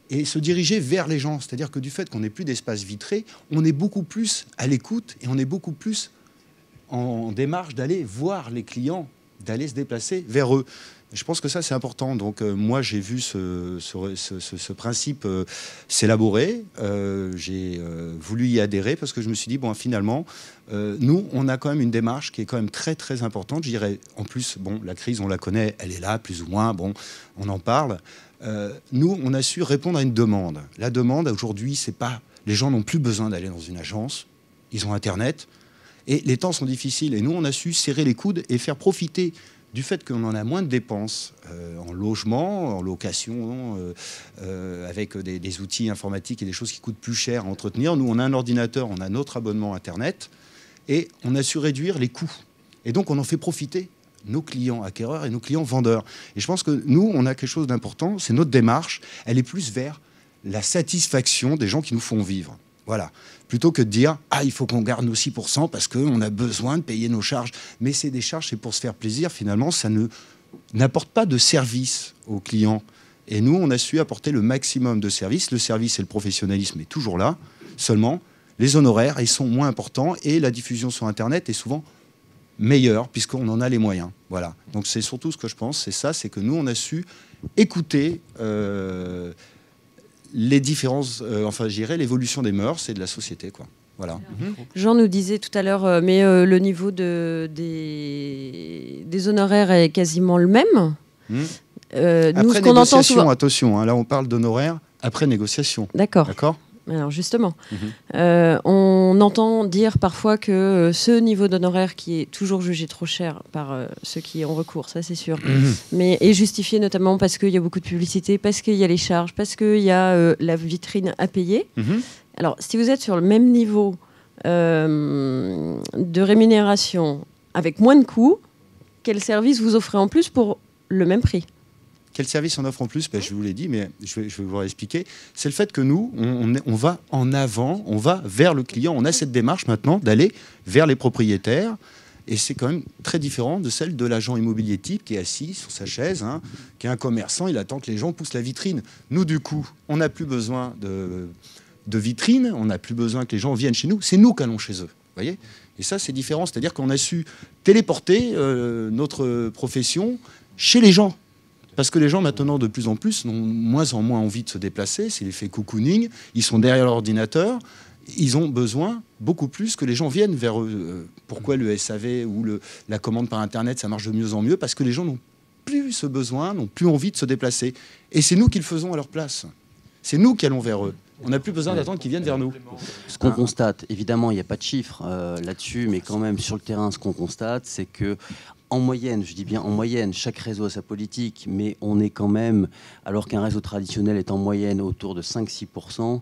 et se diriger vers les gens. C'est-à-dire que du fait qu'on n'ait plus d'espace vitré, on est beaucoup plus à l'écoute et on est beaucoup plus en démarche d'aller voir les clients, d'aller se déplacer vers eux. Je pense que ça, c'est important. Donc, moi, j'ai vu ce principe s'élaborer. J'ai voulu y adhérer parce que je me suis dit, finalement, nous, on a quand même une démarche qui est quand même très, très importante. Je dirais, en plus, la crise, on la connaît, elle est là, plus ou moins. On en parle. Nous, on a su répondre à une demande. La demande, aujourd'hui, c'est pas... Les gens n'ont plus besoin d'aller dans une agence. Ils ont Internet. Et les temps sont difficiles. Et nous, on a su serrer les coudes et faire profiter du fait qu'on en a moins de dépenses en logement, en location, avec des outils informatiques et des choses qui coûtent plus cher à entretenir. Nous, on a un ordinateur, on a notre abonnement Internet, et on a su réduire les coûts. Et donc, on en fait profiter nos clients acquéreurs et nos clients vendeurs. Et je pense que nous, on a quelque chose d'important, c'est notre démarche, elle est plus vers la satisfaction des gens qui nous font vivre. Voilà. Plutôt que de dire « Ah, il faut qu'on garde nos 6% parce qu'on a besoin de payer nos charges. » Mais c'est des charges, c'est pour se faire plaisir. Finalement, ça n'apporte pas de service aux clients. Et nous, on a su apporter le maximum de service. Le service et le professionnalisme est toujours là. Seulement, les honoraires, ils sont moins importants et la diffusion sur Internet est souvent meilleure puisqu'on en a les moyens. Voilà. Donc c'est surtout ce que je pense, c'est ça, c'est que nous, on a su écouter les différences, enfin, je dirais, l'évolution des mœurs et de la société, quoi. Voilà. Jean nous disait tout à l'heure, mais le niveau des honoraires est quasiment le même. Après nous, ce qu'on négociation, entend souvent... attention, hein, là on parle d'honoraires après négociation. D'accord. D'accord. Alors justement, on entend dire parfois que ce niveau d'honoraire qui est toujours jugé trop cher par ceux qui ont recours, ça c'est sûr, mais est justifié notamment parce qu'il y a beaucoup de publicité, parce qu'il y a les charges, parce qu'il y a la vitrine à payer. Alors si vous êtes sur le même niveau de rémunération avec moins de coûts, quel service vous offrez en plus pour le même prix ? Quel service on offre en plus? Je vous l'ai dit, mais je vais vous expliquer. C'est le fait que nous, on va en avant, on va vers le client. On a cette démarche maintenant d'aller vers les propriétaires. Et c'est quand même très différent de celle de l'agent immobilier type qui est assis sur sa chaise, hein, qui est un commerçant, il attend que les gens poussent la vitrine. Nous, du coup, on n'a plus besoin de vitrine, on n'a plus besoin que les gens viennent chez nous. C'est nous qui allons chez eux. Voyez ? Et ça, c'est différent. C'est-à-dire qu'on a su téléporter notre profession chez les gens. Parce que les gens, maintenant, de plus en plus, ont moins en moins envie de se déplacer. C'est l'effet cocooning. Ils sont derrière l'ordinateur. Ils ont besoin beaucoup plus que les gens viennent vers eux. Pourquoi le SAV ou la commande par Internet, ça marche de mieux en mieux? Parce que les gens n'ont plus ce besoin, n'ont plus envie de se déplacer. Et c'est nous qui le faisons à leur place. C'est nous qui allons vers eux. On n'a plus besoin d'attendre qu'ils viennent vers nous. Ce qu'on constate, évidemment, il n'y a pas de chiffres là-dessus, mais quand même, sur le terrain, ce qu'on constate, c'est que en moyenne, je dis bien en moyenne, chaque réseau a sa politique, mais on est quand même, alors qu'un réseau traditionnel est en moyenne autour de 5-6%,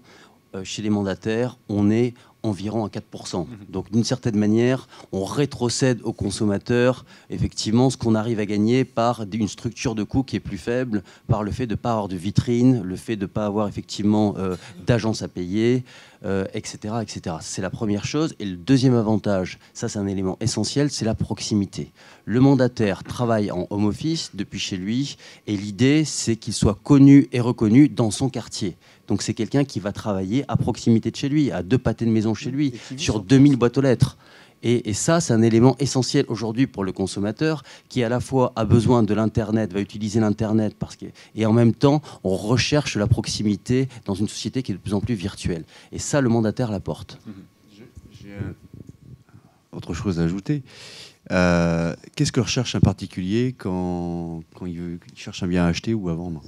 chez les mandataires, on est environ à 4%. Donc d'une certaine manière, on rétrocède aux consommateurs effectivement ce qu'on arrive à gagner par une structure de coût qui est plus faible, par le fait de ne pas avoir de vitrine, le fait de ne pas avoir effectivement d'agence à payer, etc., etc. C'est la première chose. Et le deuxième avantage, ça c'est un élément essentiel, c'est la proximité. Le mandataire travaille en home office depuis chez lui et l'idée c'est qu'il soit connu et reconnu dans son quartier. Donc c'est quelqu'un qui va travailler à proximité de chez lui, à 2 pâtés de maison chez lui, sur 2000 boîtes aux lettres. Et ça, c'est un élément essentiel aujourd'hui pour le consommateur qui à la fois a besoin de l'Internet, va utiliser l'Internet, et en même temps, on recherche la proximité dans une société qui est de plus en plus virtuelle. Et ça, le mandataire l'apporte. J'ai autre chose à ajouter. Qu'est-ce que recherche un particulier quand il cherche un bien à acheter ou à vendre?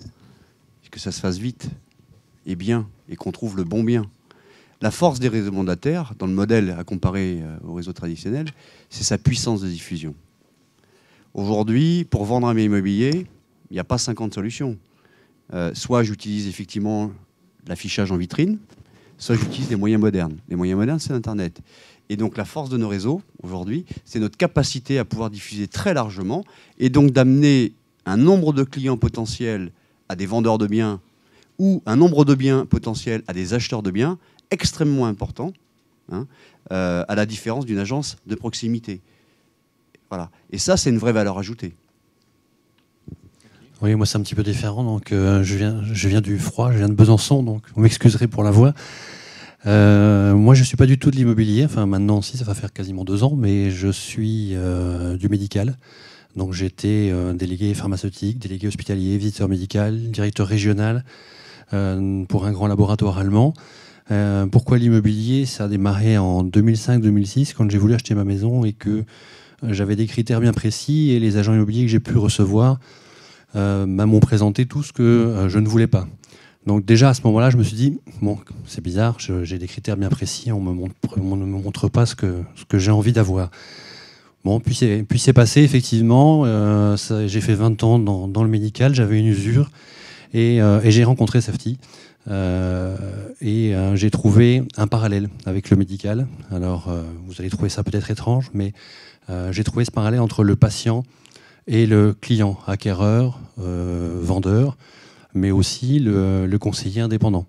Que ça se fasse vite et bien, et qu'on trouve le bon bien. La force des réseaux mandataires, dans le modèle à comparer au réseau traditionnel, c'est sa puissance de diffusion. Aujourd'hui, pour vendre un bien immobilier, il n'y a pas 50 solutions. Soit j'utilise effectivement l'affichage en vitrine, soit j'utilise des moyens modernes. Les moyens modernes, c'est l'Internet. Et donc la force de nos réseaux, aujourd'hui, c'est notre capacité à pouvoir diffuser très largement, et donc d'amener un nombre de clients potentiels à des vendeurs de biens, ou un nombre de biens potentiels à des acheteurs de biens extrêmement important, hein, à la différence d'une agence de proximité. Voilà. Et ça, c'est une vraie valeur ajoutée. Oui, moi, c'est un petit peu différent. Donc, je viens du froid, je viens de Besançon, donc vous m'excuserez pour la voix. Moi, je ne suis pas du tout de l'immobilier. Enfin, maintenant aussi, ça va faire quasiment 2 ans, mais je suis du médical. Donc, j'étais délégué pharmaceutique, délégué hospitalier, visiteur médical, directeur régional pour un grand laboratoire allemand. Pourquoi l'immobilier? Ça a démarré en 2005-2006 quand j'ai voulu acheter ma maison et que j'avais des critères bien précis et les agents immobiliers que j'ai pu recevoir m'ont présenté tout ce que je ne voulais pas. Donc déjà à ce moment-là, je me suis dit, bon, c'est bizarre, j'ai des critères bien précis, on ne me montre pas ce que j'ai envie d'avoir. Bon, puis c'est passé, effectivement, j'ai fait 20 ans dans le médical, j'avais une usure et j'ai rencontré Safety. j'ai trouvé un parallèle avec le médical. Alors, vous allez trouver ça peut-être étrange, mais j'ai trouvé ce parallèle entre le patient et le client, acquéreur, vendeur, mais aussi le conseiller indépendant.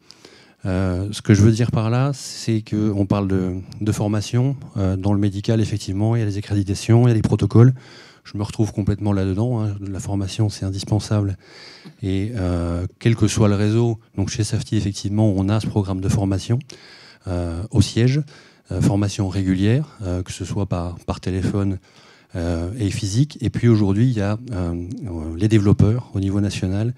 Ce que je veux dire par là, c'est qu'on parle de formation. Dans le médical, effectivement, il y a des accréditations, il y a des protocoles. Je me retrouve complètement là-dedans. Hein. La formation, c'est indispensable. Et quel que soit le réseau, donc chez Safety, effectivement, on a ce programme de formation au siège, formation régulière, que ce soit par téléphone et physique. Et puis aujourd'hui, il y a les développeurs au niveau national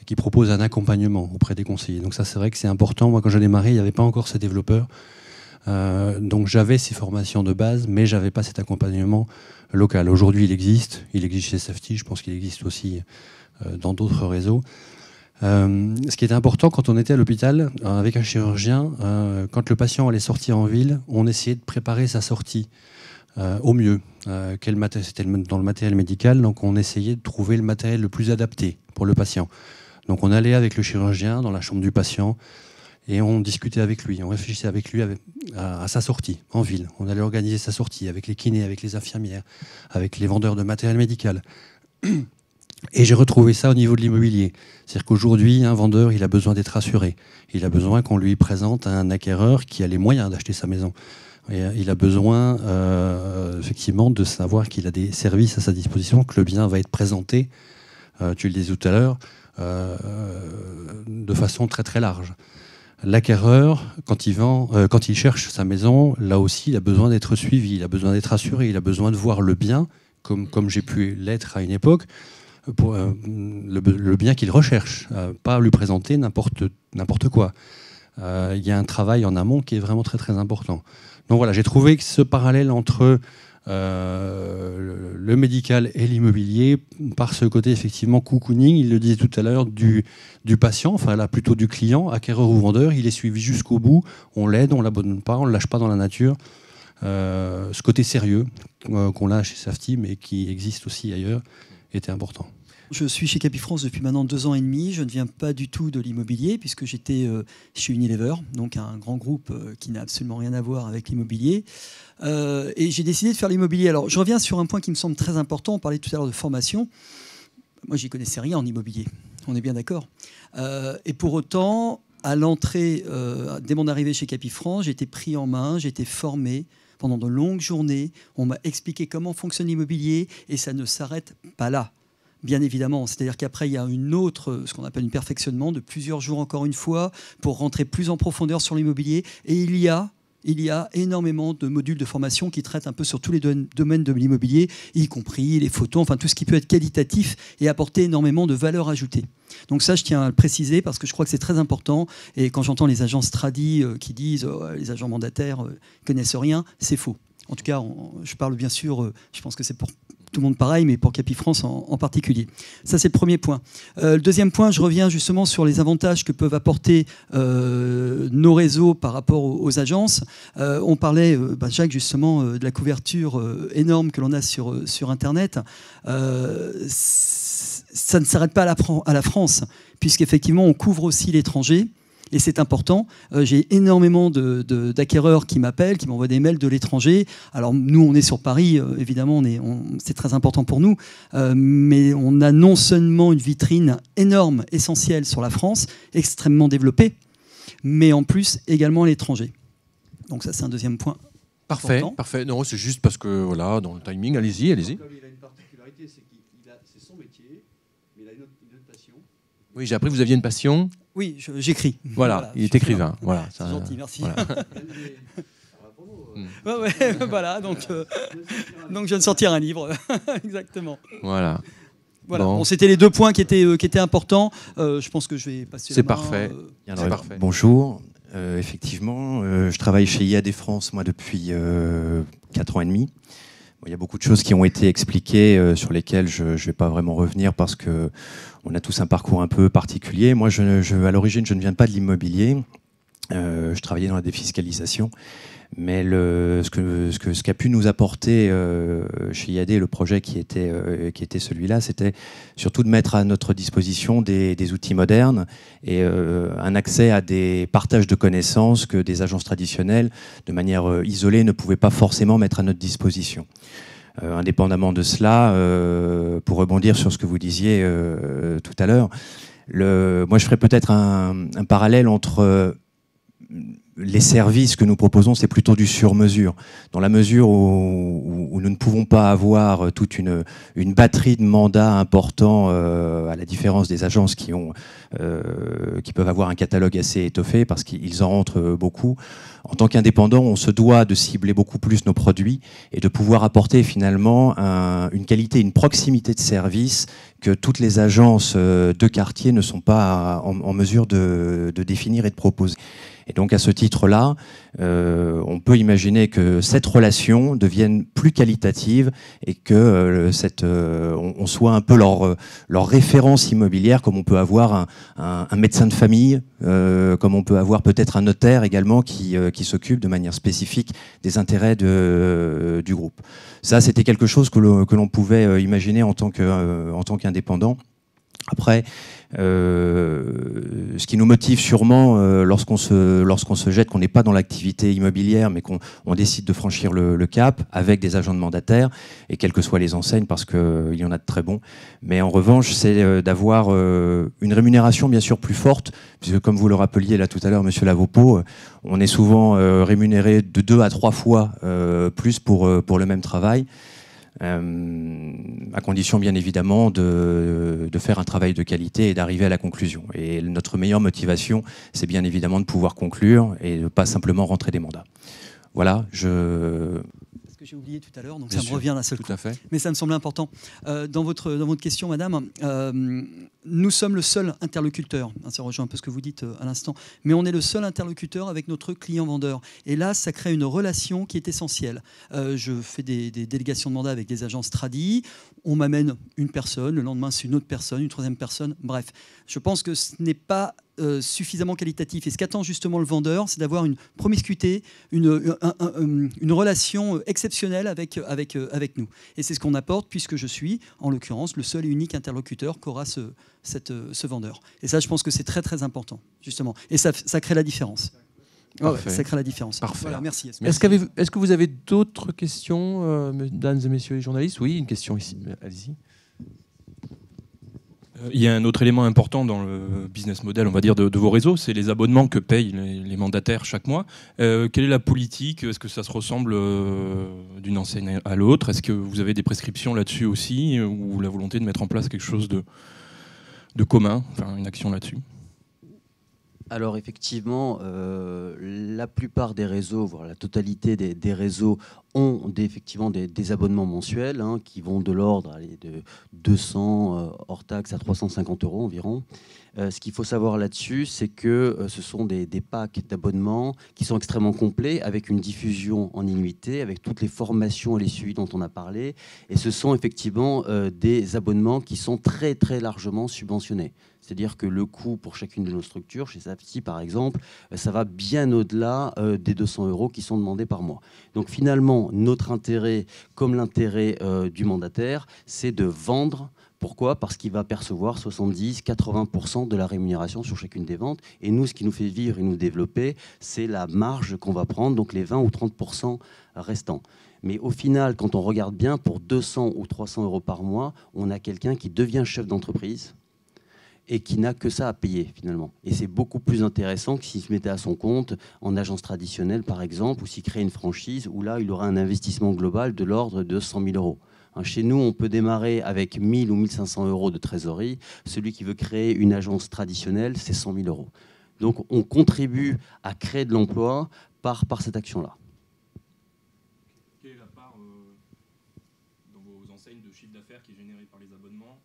qui proposent un accompagnement auprès des conseillers. Donc ça, c'est vrai que c'est important. Moi, quand j'ai démarré, il n'y avait pas encore ces développeurs. Donc j'avais ces formations de base, mais je n'avais pas cet accompagnement local. Aujourd'hui, il existe chez Safety, je pense qu'il existe aussi dans d'autres réseaux. Ce qui était important quand on était à l'hôpital avec un chirurgien, quand le patient allait sortir en ville, on essayait de préparer sa sortie au mieux. C'était dans le matériel médical, donc on essayait de trouver le matériel le plus adapté pour le patient. Donc on allait avec le chirurgien dans la chambre du patient et on discutait avec lui, on réfléchissait avec lui à sa sortie en ville. On allait organiser sa sortie avec les kinés, avec les infirmières, avec les vendeurs de matériel médical. Et j'ai retrouvé ça au niveau de l'immobilier. C'est-à-dire qu'aujourd'hui, un vendeur, il a besoin d'être assuré. Il a besoin qu'on lui présente un acquéreur qui a les moyens d'acheter sa maison. Et il a besoin, effectivement, de savoir qu'il a des services à sa disposition, que le bien va être présenté, tu le disais tout à l'heure, de façon très très large. L'acquéreur, quand il cherche sa maison, là aussi, il a besoin d'être suivi, il a besoin d'être assuré, il a besoin de voir le bien, comme j'ai pu l'être à une époque, pour le bien qu'il recherche, pas lui présenter n'importe quoi. Il y a un travail en amont qui est vraiment très très important. Donc voilà, j'ai trouvé que ce parallèle entre le médical et l'immobilier, par ce côté effectivement cocooning, il le disait tout à l'heure, du patient, enfin là plutôt du client, acquéreur ou vendeur, il est suivi jusqu'au bout, on l'aide, on ne l'abandonne pas, on ne le lâche pas dans la nature. Ce côté sérieux qu'on a chez Safety, mais qui existe aussi ailleurs, était important. Je suis chez Capifrance depuis maintenant 2 ans et demi. Je ne viens pas du tout de l'immobilier puisque j'étais chez Unilever, donc un grand groupe qui n'a absolument rien à voir avec l'immobilier. Et j'ai décidé de faire l'immobilier. Alors, je reviens sur un point qui me semble très important. On parlait tout à l'heure de formation. Moi, j'y connaissais rien en immobilier. On est bien d'accord. Et pour autant, à l'entrée, dès mon arrivée chez Capifrance, j'ai été pris en main, j'ai été formé pendant de longues journées. On m'a expliqué comment fonctionne l'immobilier et ça ne s'arrête pas là. Bien évidemment, c'est-à-dire qu'après, il y a ce qu'on appelle un perfectionnement de plusieurs jours encore une fois pour rentrer plus en profondeur sur l'immobilier. Et il y a énormément de modules de formation qui traitent un peu sur tous les domaines de l'immobilier, y compris les photos, enfin tout ce qui peut être qualitatif et apporter énormément de valeur ajoutée. Donc ça, je tiens à le préciser parce que je crois que c'est très important. Et quand j'entends les agences tradis qui disent les agents mandataires ne connaissent rien, c'est faux. En tout cas, je parle bien sûr, je pense que c'est pour tout le monde pareil, mais pour Capifrance en particulier. Ça, c'est le premier point. Le deuxième point, je reviens justement sur les avantages que peuvent apporter nos réseaux par rapport aux agences. On parlait, Jacques, justement, de la couverture énorme que l'on a sur Internet. Ça ne s'arrête pas à la France, puisqu'effectivement, on couvre aussi l'étranger. Et c'est important. J'ai énormément d'acquéreurs qui m'appellent, qui m'envoient des mails de l'étranger. Alors nous, on est sur Paris, évidemment, c'est très important pour nous. Mais on a non seulement une vitrine énorme, essentielle sur la France, extrêmement développée, mais en plus également à l'étranger. Donc ça, c'est un deuxième point. Parfait, important. Parfait. Non, c'est juste parce que, voilà, dans le timing, allez-y. Il a une particularité, c'est son métier, mais il a une autre passion. Oui, j'ai appris que vous avies une passion. Oui, j'écris. Voilà, il est écrivain. Voilà, c'est gentil, merci. Voilà. Voilà, donc je viens de sortir un livre. Exactement. Voilà. Bon, c'était les 2 points qui étaient importants. Je pense que je vais passer la main. C'est parfait. Bonjour. Effectivement, je travaille chez IAD France, moi, depuis 4 ans et demi. Il y a beaucoup de choses qui ont été expliquées sur lesquelles je ne vais pas vraiment revenir parce qu'on a tous un parcours un peu particulier. Moi, à l'origine, je ne viens pas de l'immobilier. Je travaillais dans la défiscalisation. Mais ce qu'a pu nous apporter chez IAD, le projet qui était celui-là, c'était surtout de mettre à notre disposition des outils modernes et un accès à des partages de connaissances que des agences traditionnelles, de manière isolée, ne pouvaient pas forcément mettre à notre disposition. Indépendamment de cela, pour rebondir sur ce que vous disiez tout à l'heure, moi je ferais peut-être un parallèle entre les services que nous proposons, c'est plutôt du sur-mesure, dans la mesure où nous ne pouvons pas avoir toute une batterie de mandats importants, à la différence des agences qui peuvent avoir un catalogue assez étoffé, parce qu'ils en rentrent beaucoup. En tant qu'indépendant, on se doit de cibler beaucoup plus nos produits et de pouvoir apporter finalement une qualité, une proximité de service que toutes les agences de quartier ne sont pas en mesure de définir et de proposer. Et donc à ce titre-là, on peut imaginer que cette relation devienne plus qualitative et que on soit un peu leur référence immobilière, comme on peut avoir un médecin de famille, comme on peut avoir peut-être un notaire également qui s'occupe de manière spécifique des intérêts du groupe. Ça, c'était quelque chose que l'on pouvait imaginer en tant qu'indépendant. Après, ce qui nous motive sûrement lorsqu'on se jette, qu'on n'est pas dans l'activité immobilière, mais qu'on décide de franchir le cap avec des agents de mandataires, et quelles que soient les enseignes, parce qu'il y en a de très bons. Mais en revanche, c'est d'avoir une rémunération bien sûr plus forte, puisque comme vous le rappeliez là tout à l'heure, Monsieur Lavopo, on est souvent rémunéré de 2 à 3 fois plus pour le même travail. À condition bien évidemment de faire un travail de qualité et d'arriver à la conclusion. Et notre meilleure motivation, c'est bien évidemment de pouvoir conclure et de ne pas simplement rentrer des mandats. Voilà, Parce que j'ai oublié tout à l'heure, donc bien ça me revient d'un seul coup. Mais ça me semblait important. Dans votre question, madame, nous sommes le seul interlocuteur, ça rejoint un peu ce que vous dites à l'instant, mais on est le seul interlocuteur avec notre client-vendeur. Et là, ça crée une relation qui est essentielle. Je fais des délégations de mandat avec des agences tradies, on m'amène une personne, le lendemain c'est une autre personne, une troisième personne, bref. Je pense que ce n'est pas suffisamment qualitatif. Et ce qu'attend justement le vendeur, c'est d'avoir une promiscuité, une relation exceptionnelle avec nous. Et c'est ce qu'on apporte, puisque je suis, en l'occurrence, le seul et unique interlocuteur qu'aura ce vendeur. Et ça, je pense que c'est très très important, justement. Et ça crée la différence. Ouais, ça crée la différence. Parfait. Voilà, merci. Est-ce que vous avez d'autres questions, mesdames et messieurs les journalistes? Oui, une question ici. Allez-y. Il y a un autre élément important dans le business model, on va dire, de vos réseaux, c'est les abonnements que payent les mandataires chaque mois. Quelle est la politique? Est-ce que ça se ressemble d'une enseigne à l'autre? Est-ce que vous avez des prescriptions là-dessus aussi, ou la volonté de mettre en place quelque chose de commun, enfin une action là-dessus? Alors effectivement, la plupart des réseaux, voire la totalité des réseaux ont effectivement des abonnements mensuels qui vont de l'ordre de 200 hors taxe à 350 € environ. Ce qu'il faut savoir là-dessus, c'est que ce sont des packs d'abonnements qui sont extrêmement complets, avec une diffusion en illimité, avec toutes les formations et les suivis dont on a parlé. Et ce sont effectivement des abonnements qui sont très très largement subventionnés. C'est-à-dire que le coût pour chacune de nos structures, chez SAFSI par exemple, ça va bien au-delà des 200 € qui sont demandés par mois. Donc finalement, notre intérêt, comme l'intérêt du mandataire, c'est de vendre. Pourquoi? Parce qu'il va percevoir 70-80% de la rémunération sur chacune des ventes. Et nous, ce qui nous fait vivre et nous développer, c'est la marge qu'on va prendre, donc les 20 ou 30% restants. Mais au final, quand on regarde bien, pour 200 ou 300 € par mois, on a quelqu'un qui devient chef d'entreprise et qui n'a que ça à payer finalement. Et c'est beaucoup plus intéressant que s'il se mettait à son compte en agence traditionnelle par exemple, ou s'il crée une franchise, où là il aura un investissement global de l'ordre de 100 000 €. Chez nous, on peut démarrer avec 1 000 ou 1 500 € de trésorerie. Celui qui veut créer une agence traditionnelle, c'est 100 000 €. Donc on contribue à créer de l'emploi par cette action-là. Quelle est la part dans vos enseignes de chiffre d'affaires qui est générée par les abonnements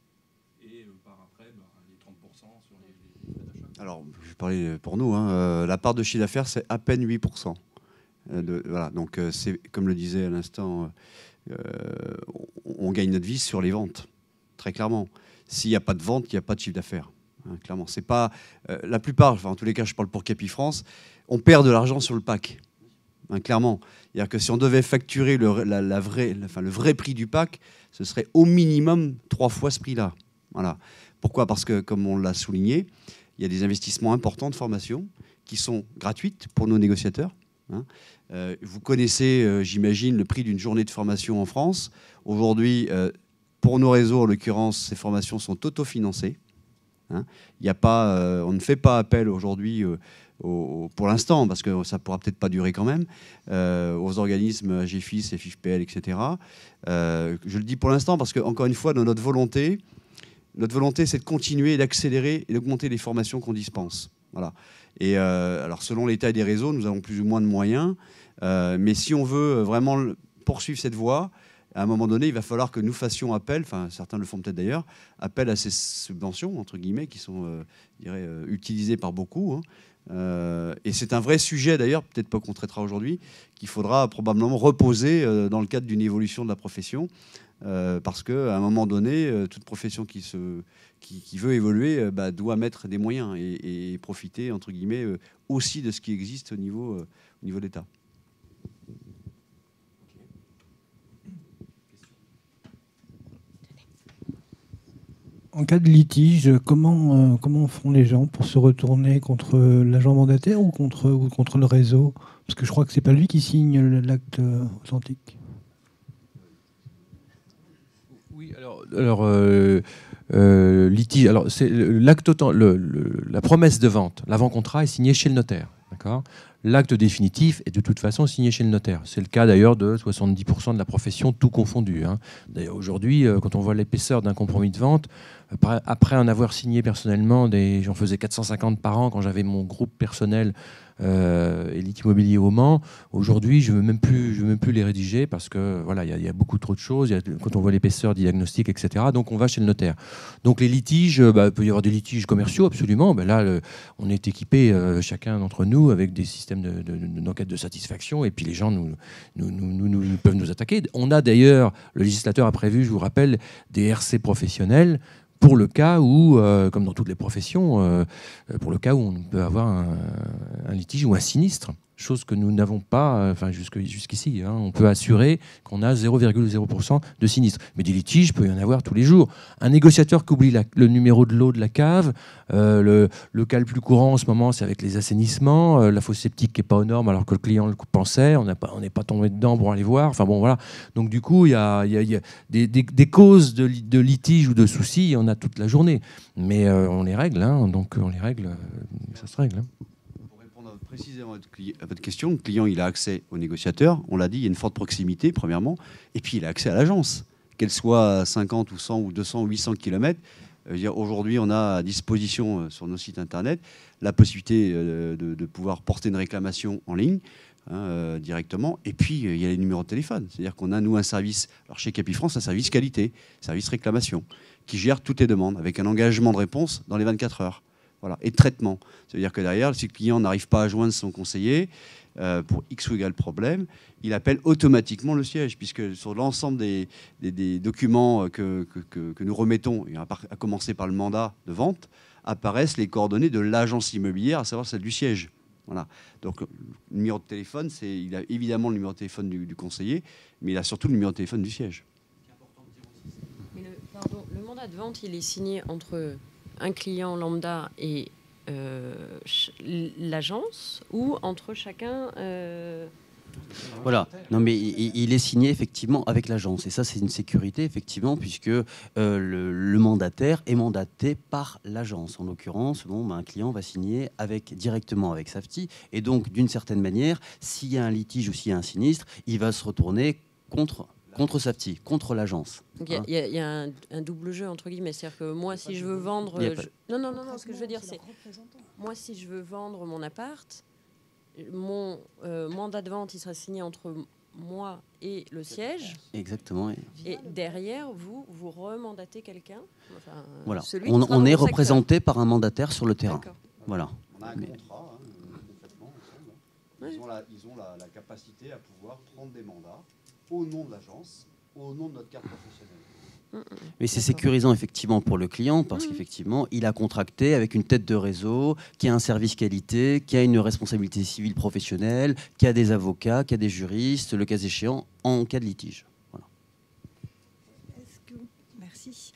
et par après les 30% sur les frais d'achat? Alors, je vais parler pour nous. La part de chiffre d'affaires, c'est à peine 8%. Voilà, donc c'est, comme le disait à l'instant, on gagne notre vie sur les ventes, très clairement. S'il n'y a pas de vente, il n'y a pas de chiffre d'affaires. Clairement, c'est pas la plupart. Enfin, en tous les cas, je parle pour Capifrance. on perd de l'argent sur le pack, hein, clairement. C'est-à-dire que si on devait facturer le vrai prix du pack, ce serait au minimum 3 fois ce prix-là. Voilà. Pourquoi ? Parce que, comme on l'a souligné, il y a des investissements importants de formation qui sont gratuites pour nos négociateurs. Hein. Vous connaissez, j'imagine, le prix d'une journée de formation en France. Aujourd'hui, pour nos réseaux, en l'occurrence, ces formations sont autofinancées. Hein. Il y a pas, on ne fait pas appel aujourd'hui, pour l'instant, parce que ça ne pourra peut-être pas durer quand même, aux organismes GFIS, FIFPL, etc. Je le dis pour l'instant parce que, encore une fois, dans notre volonté, c'est de continuer et d'accélérer et d'augmenter les formations qu'on dispense. Voilà. Et alors, selon l'état des réseaux, nous avons plus ou moins de moyens. Mais si on veut vraiment poursuivre cette voie, à un moment donné, il va falloir que nous fassions appel, enfin certains le font peut-être d'ailleurs, appel à ces subventions, entre guillemets, qui sont je dirais, utilisées par beaucoup. Hein. Et c'est un vrai sujet d'ailleurs, peut-être pas qu'on traitera aujourd'hui, qu'il faudra probablement reposer dans le cadre d'une évolution de la profession. Parce qu'à un moment donné, toute profession qui veut évoluer doit mettre des moyens et profiter, entre guillemets, aussi de ce qui existe au niveau de l'État. En cas de litige, comment font les gens pour se retourner contre l'agent mandataire ou contre le réseau? Parce que je crois que c'est pas lui qui signe l'acte authentique. Oui, alors litige. Alors c'est l'acte la promesse de vente, l'avant-contrat est signé chez le notaire, d'accord. L'acte définitif est de toute façon signé chez le notaire. C'est le cas d'ailleurs de 70% de la profession, tout confondu. Hein. D'ailleurs aujourd'hui, quand on voit l'épaisseur d'un compromis de vente, après en avoir signé personnellement, j'en faisais 450 par an quand j'avais mon groupe personnel Elite Immobilier au Mans. Aujourd'hui, je ne veux même plus les rédiger parce que voilà, il y a beaucoup trop de choses. Quand on voit l'épaisseur du diagnostic, etc. Donc on va chez le notaire. Donc les litiges, il peut y avoir des litiges commerciaux, absolument. Là, on est équipé chacun d'entre nous avec des systèmes d'enquête de satisfaction et puis les gens peuvent nous attaquer. On a d'ailleurs, le législateur a prévu, je vous rappelle, des RC professionnels pour le cas où, comme dans toutes les professions, pour le cas où on peut avoir un litige ou un sinistre, chose que nous n'avons pas jusqu'ici. Hein. On peut assurer qu'on a 0,0% de sinistre. Mais des litiges, il peut y en avoir tous les jours. Un négociateur qui oublie le numéro de l'eau de la cave, le cas le plus courant en ce moment, c'est avec les assainissements, la fosse septique qui n'est pas aux normes alors que le client le pensait, on n'est pas tombé dedans pour aller voir. Enfin bon, voilà. Donc du coup, il y a des causes de litiges ou de soucis, il y en a toute la journée. Mais on les règle, hein. Donc on les règle, ça se règle. Hein. Précisément à votre question, le client il a accès au négociateur, on l'a dit, il y a une forte proximité premièrement, et puis il a accès à l'agence, qu'elle soit à 50 ou 100 ou 200 ou 800 km. Aujourd'hui, on a à disposition sur nos sites internet la possibilité de pouvoir porter une réclamation en ligne directement, et puis il y a les numéros de téléphone, c'est-à-dire qu'on a nous un service, alors chez Capifrance, un service qualité, service réclamation, qui gère toutes les demandes avec un engagement de réponse dans les 24 heures. Voilà, et de traitement. C'est-à-dire que derrière, si le client n'arrive pas à joindre son conseiller pour X ou égal problème, il appelle automatiquement le siège, puisque sur l'ensemble des documents que nous remettons, et à commencer par le mandat de vente, apparaissent les coordonnées de l'agence immobilière, à savoir celle du siège. Voilà. Donc le numéro de téléphone, il a évidemment le numéro de téléphone du conseiller, mais il a surtout le numéro de téléphone du siège. Mais le mandat de vente, il est signé entre un client lambda et l'agence ou entre chacun Voilà. Non, mais il est signé effectivement avec l'agence. Et ça, c'est une sécurité, effectivement, puisque le mandataire est mandaté par l'agence. En l'occurrence, un client va signer directement avec Safety. Et donc, d'une certaine manière, s'il y a un litige ou s'il y a un sinistre, il va se retourner contre Safety, contre l'agence. Donc il y a un double jeu entre guillemets, c'est-à-dire que moi si je veux vendre, non, ce que je veux dire c'est, moi si je veux vendre mon appart, mon mandat de vente il sera signé entre moi et le siège. Exactement. Et derrière vous remandatez quelqu'un. Enfin, voilà. On est représenté par un mandataire sur le terrain. Voilà. On a un contrat complètement ensemble. Ils ont la capacité à pouvoir prendre des mandats au nom de l'agence, au nom de notre carte professionnelle. Mais c'est sécurisant effectivement pour le client parce qu'effectivement, il a contracté avec une tête de réseau, qui a un service qualité, qui a une responsabilité civile professionnelle, qui a des avocats, qui a des juristes, le cas échéant, en cas de litige. Merci.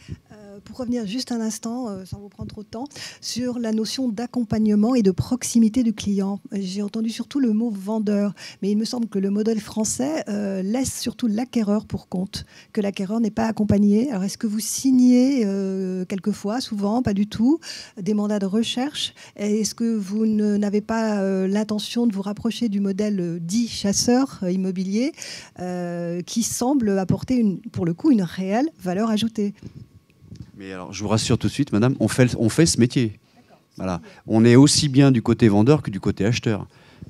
Pour revenir juste un instant, sans vous prendre trop de temps, sur la notion d'accompagnement et de proximité du client. J'ai entendu surtout le mot vendeur, mais il me semble que le modèle français laisse surtout l'acquéreur pour compte, que l'acquéreur n'est pas accompagné. Alors est-ce que vous signez quelquefois, souvent, pas du tout, des mandats de recherche? Est-ce que vous n'avez pas l'intention de vous rapprocher du modèle dit chasseur immobilier qui semble apporter, pour le coup, une réelle valeur ajoutée? Mais alors, je vous rassure tout de suite, madame, on fait ce métier. Voilà. On est aussi bien du côté vendeur que du côté acheteur.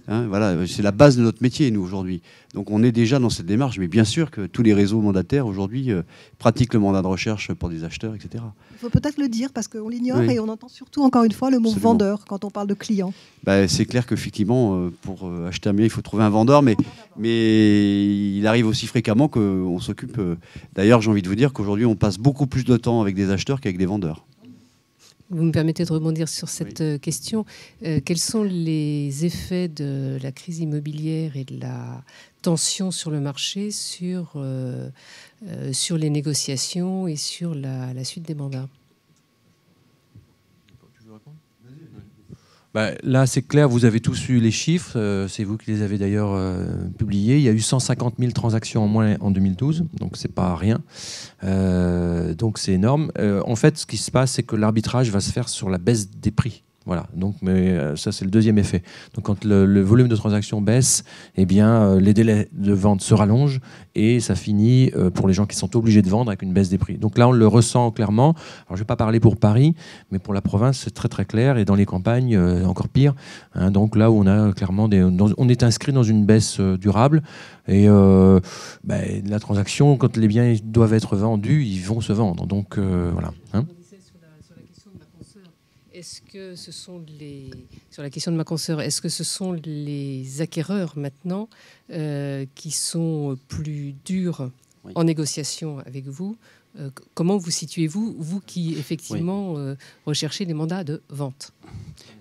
Hein, voilà, c'est la base de notre métier, nous, aujourd'hui. Donc, on est déjà dans cette démarche. Mais bien sûr que tous les réseaux mandataires, aujourd'hui, pratiquent le mandat de recherche pour des acheteurs, etc. Il faut peut-être le dire, parce qu'on l'ignore, oui. Et on entend surtout, encore une fois, le mot Absolument. vendeur quand on parle de client. Bah, c'est clair qu'effectivement, pour acheter un bien, il faut trouver un vendeur. Mais il arrive aussi fréquemment qu'on s'occupe... D'ailleurs, j'ai envie de vous dire qu'aujourd'hui, on passe beaucoup plus de temps avec des acheteurs qu'avec des vendeurs. Vous me permettez de rebondir sur cette question. Quels sont les effets de la crise immobilière et de la tension sur le marché sur les négociations et sur la suite des mandats? Là, c'est clair, vous avez tous eu les chiffres, c'est vous qui les avez d'ailleurs publiés. Il y a eu 150 000 transactions en moins en 2012, donc c'est pas rien. Donc c'est énorme. En fait, ce qui se passe, c'est que l'arbitrage va se faire sur la baisse des prix. Voilà, donc, mais ça c'est le deuxième effet. Donc quand le volume de transactions baisse, eh bien, les délais de vente se rallongent et ça finit pour les gens qui sont obligés de vendre avec une baisse des prix. Donc là on le ressent clairement. Alors je ne vais pas parler pour Paris, mais pour la province c'est très très clair et dans les campagnes encore pire. Hein, donc là où on a clairement on est inscrit dans une baisse durable et la transaction, quand les biens doivent être vendus, ils vont se vendre. Donc voilà. Hein. Est-ce que ce sont sur la question de ma consoeur, est-ce que ce sont les acquéreurs maintenant qui sont plus durs en négociation avec vous? Comment vous situez-vous, vous qui effectivement recherchez les mandats de vente?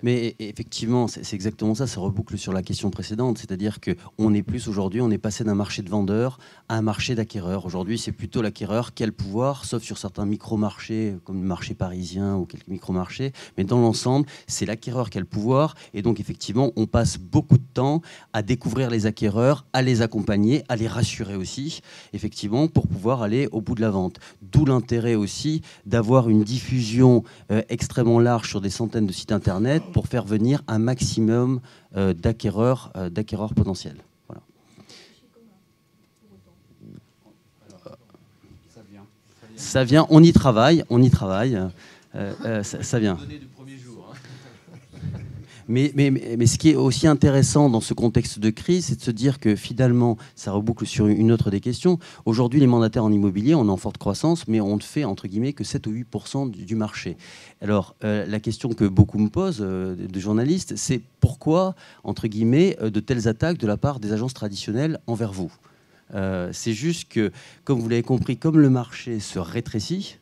Mais effectivement, c'est exactement ça, ça reboucle sur la question précédente, c'est-à-dire qu'on est plus aujourd'hui, on est passé d'un marché de vendeurs à un marché d'acquéreurs. Aujourd'hui, c'est plutôt l'acquéreur qui a le pouvoir, sauf sur certains micro-marchés, comme le marché parisien ou quelques micro-marchés, mais dans l'ensemble, c'est l'acquéreur qui a le pouvoir, et donc effectivement, on passe beaucoup de temps à découvrir les acquéreurs, à les accompagner, à les rassurer aussi, effectivement, pour pouvoir aller au bout de la vente. D'où l'intérêt aussi d'avoir une diffusion extrêmement large sur des centaines de sites internet pour faire venir un maximum d'acquéreurs potentiels. Voilà. Ça vient, on y travaille, ça vient. Mais ce qui est aussi intéressant dans ce contexte de crise, c'est de se dire que finalement, ça reboucle sur une autre des questions. Aujourd'hui, les mandataires en immobilier, on est en forte croissance, mais on ne fait, entre guillemets, que 7 ou 8% du marché. Alors, la question que beaucoup me posent, de journalistes, c'est pourquoi, entre guillemets, de telles attaques de la part des agences traditionnelles envers vous? C'est juste que, comme vous l'avez compris, comme le marché se rétrécit,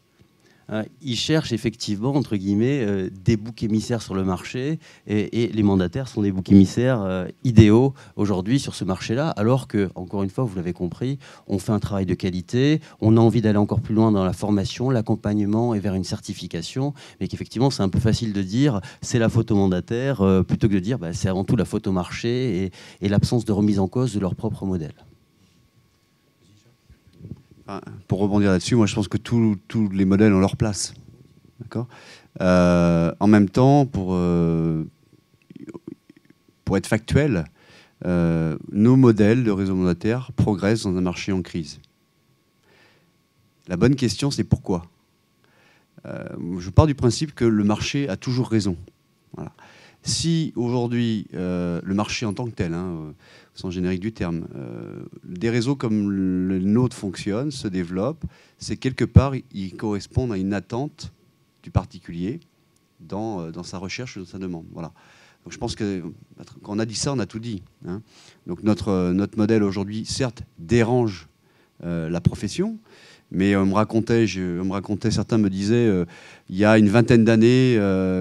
ils cherchent effectivement, entre guillemets, des boucs émissaires sur le marché et les mandataires sont des boucs émissaires idéaux aujourd'hui sur ce marché-là, alors que, encore une fois, vous l'avez compris, on fait un travail de qualité, on a envie d'aller encore plus loin dans la formation, l'accompagnement et vers une certification, mais qu'effectivement, c'est un peu facile de dire c'est la faute au mandataire plutôt que de dire c'est avant tout la faute au marché et l'absence de remise en cause de leur propre modèle. Pour rebondir là-dessus, moi je pense que tous les modèles ont leur place. D'accord. En même temps, pour être factuel, nos modèles de réseau mandataire progressent dans un marché en crise. La bonne question, c'est pourquoi. Je pars du principe que le marché a toujours raison. Voilà. Si aujourd'hui, le marché en tant que tel, au sens générique du terme, des réseaux comme le nôtre fonctionnent, se développent, c'est quelque part, ils correspondent à une attente du particulier dans sa recherche et dans sa demande. Voilà. Donc je pense que quand on a dit ça, on a tout dit. Hein. Donc notre modèle aujourd'hui, certes, dérange la profession, Mais on me racontait, certains me disaient, il y a une vingtaine d'années,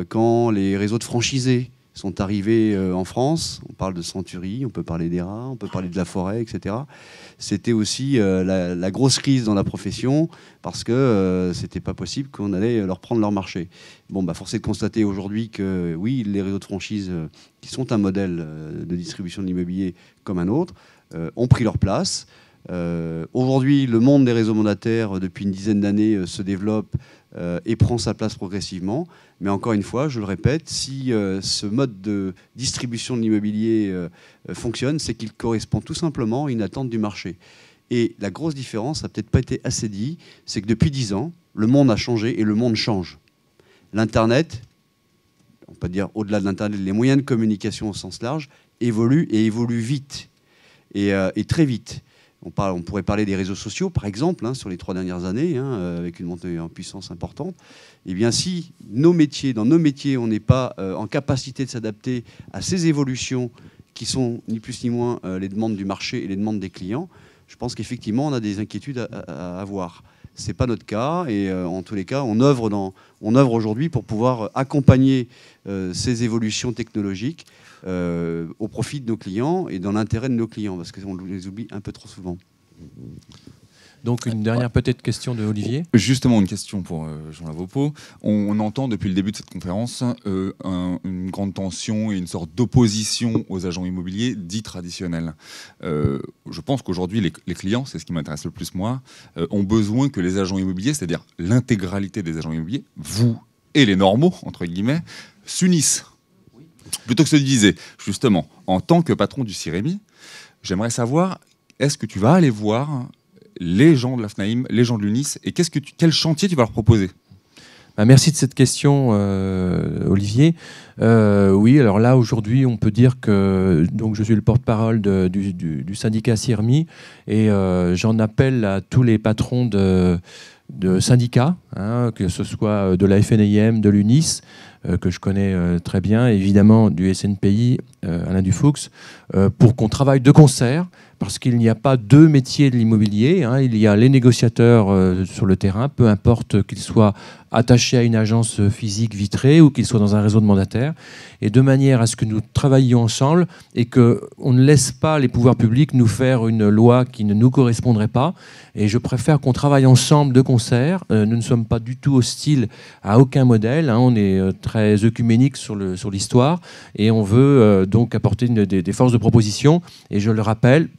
quand les réseaux de franchisés sont arrivés en France, on parle de Century, on peut parler d'ERA, on peut parler de La Forêt, etc. C'était aussi la grosse crise dans la profession, parce que c'était pas possible qu'on allait leur prendre leur marché. Bon, bah, force est de constater aujourd'hui que oui, les réseaux de franchise, qui sont un modèle de distribution de l'immobilier comme un autre, ont pris leur place. Aujourd'hui, le monde des réseaux mandataires, depuis une dizaine d'années, se développe et prend sa place progressivement. Mais encore une fois, je le répète, si ce mode de distribution de l'immobilier fonctionne, c'est qu'il correspond tout simplement à une attente du marché. Et la grosse différence, ça n'a peut-être pas été assez dit, c'est que depuis 10 ans, le monde a changé et le monde change. L'Internet, on peut dire au-delà de l'Internet, les moyens de communication au sens large évoluent et évoluent vite et très vite. On pourrait parler des réseaux sociaux, par exemple, sur les 3 dernières années, avec une montée en puissance importante. Eh bien, si dans nos métiers, on n'est pas en capacité de s'adapter à ces évolutions qui sont ni plus ni moins les demandes du marché et les demandes des clients, je pense qu'effectivement, on a des inquiétudes à avoir. Ce n'est pas notre cas, et en tous les cas, on œuvre aujourd'hui pour pouvoir accompagner ces évolutions technologiques au profit de nos clients et dans l'intérêt de nos clients, parce qu'on les oublie un peu trop souvent. Donc une dernière peut-être question de Olivier. Justement, une question pour Jean Lavaupeau. On entend depuis le début de cette conférence une grande tension et une sorte d'opposition aux agents immobiliers dits traditionnels. Je pense qu'aujourd'hui, les clients, c'est ce qui m'intéresse le plus moi, ont besoin que les agents immobiliers, c'est-à-dire l'intégralité des agents immobiliers, vous et les normaux, entre guillemets, s'unissent. Plutôt que se diviser. Justement, en tant que patron du CIREMI, j'aimerais savoir, est-ce que tu vas aller voir les gens de la FNAIM, les gens de l'UNIS, et quel chantier tu vas leur proposer? Merci de cette question, Olivier. Oui, alors là, aujourd'hui, on peut dire que donc, je suis le porte-parole du syndicat CIREMI, et j'en appelle à tous les patrons de syndicats, que ce soit de la FNAIM, de l'UNIS, que je connais très bien, évidemment du SNPI, Alain Dufoux, pour qu'on travaille de concert, parce qu'il n'y a pas deux métiers de l'immobilier. Il y a les négociateurs sur le terrain, peu importe qu'ils soient attachés à une agence physique vitrée ou qu'ils soient dans un réseau de mandataires, et de manière à ce que nous travaillions ensemble et qu'on ne laisse pas les pouvoirs publics nous faire une loi qui ne nous correspondrait pas. Et je préfère qu'on travaille ensemble de concert. Nous ne sommes pas du tout hostiles à aucun modèle. On est très œcuménique sur l'histoire, et on veut donc apporter des forces de proposition. Et je le rappelle,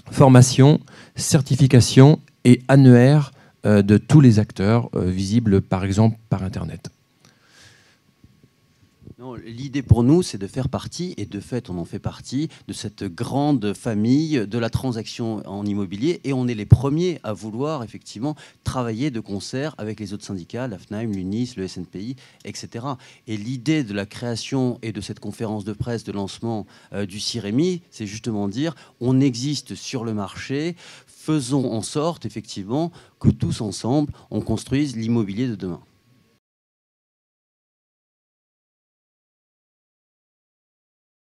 formation, certification et annuaire de tous les acteurs visibles, par exemple, par Internet. L'idée pour nous, c'est de faire partie, et de fait, on en fait partie, de cette grande famille de la transaction en immobilier. Et on est les premiers à vouloir, effectivement, travailler de concert avec les autres syndicats, la FNAIM, l'UNIS, le SNPI, etc. Et l'idée de la création et de cette conférence de presse de lancement du CIREMI, c'est justement dire, on existe sur le marché, faisons en sorte, effectivement, que tous ensemble, on construise l'immobilier de demain.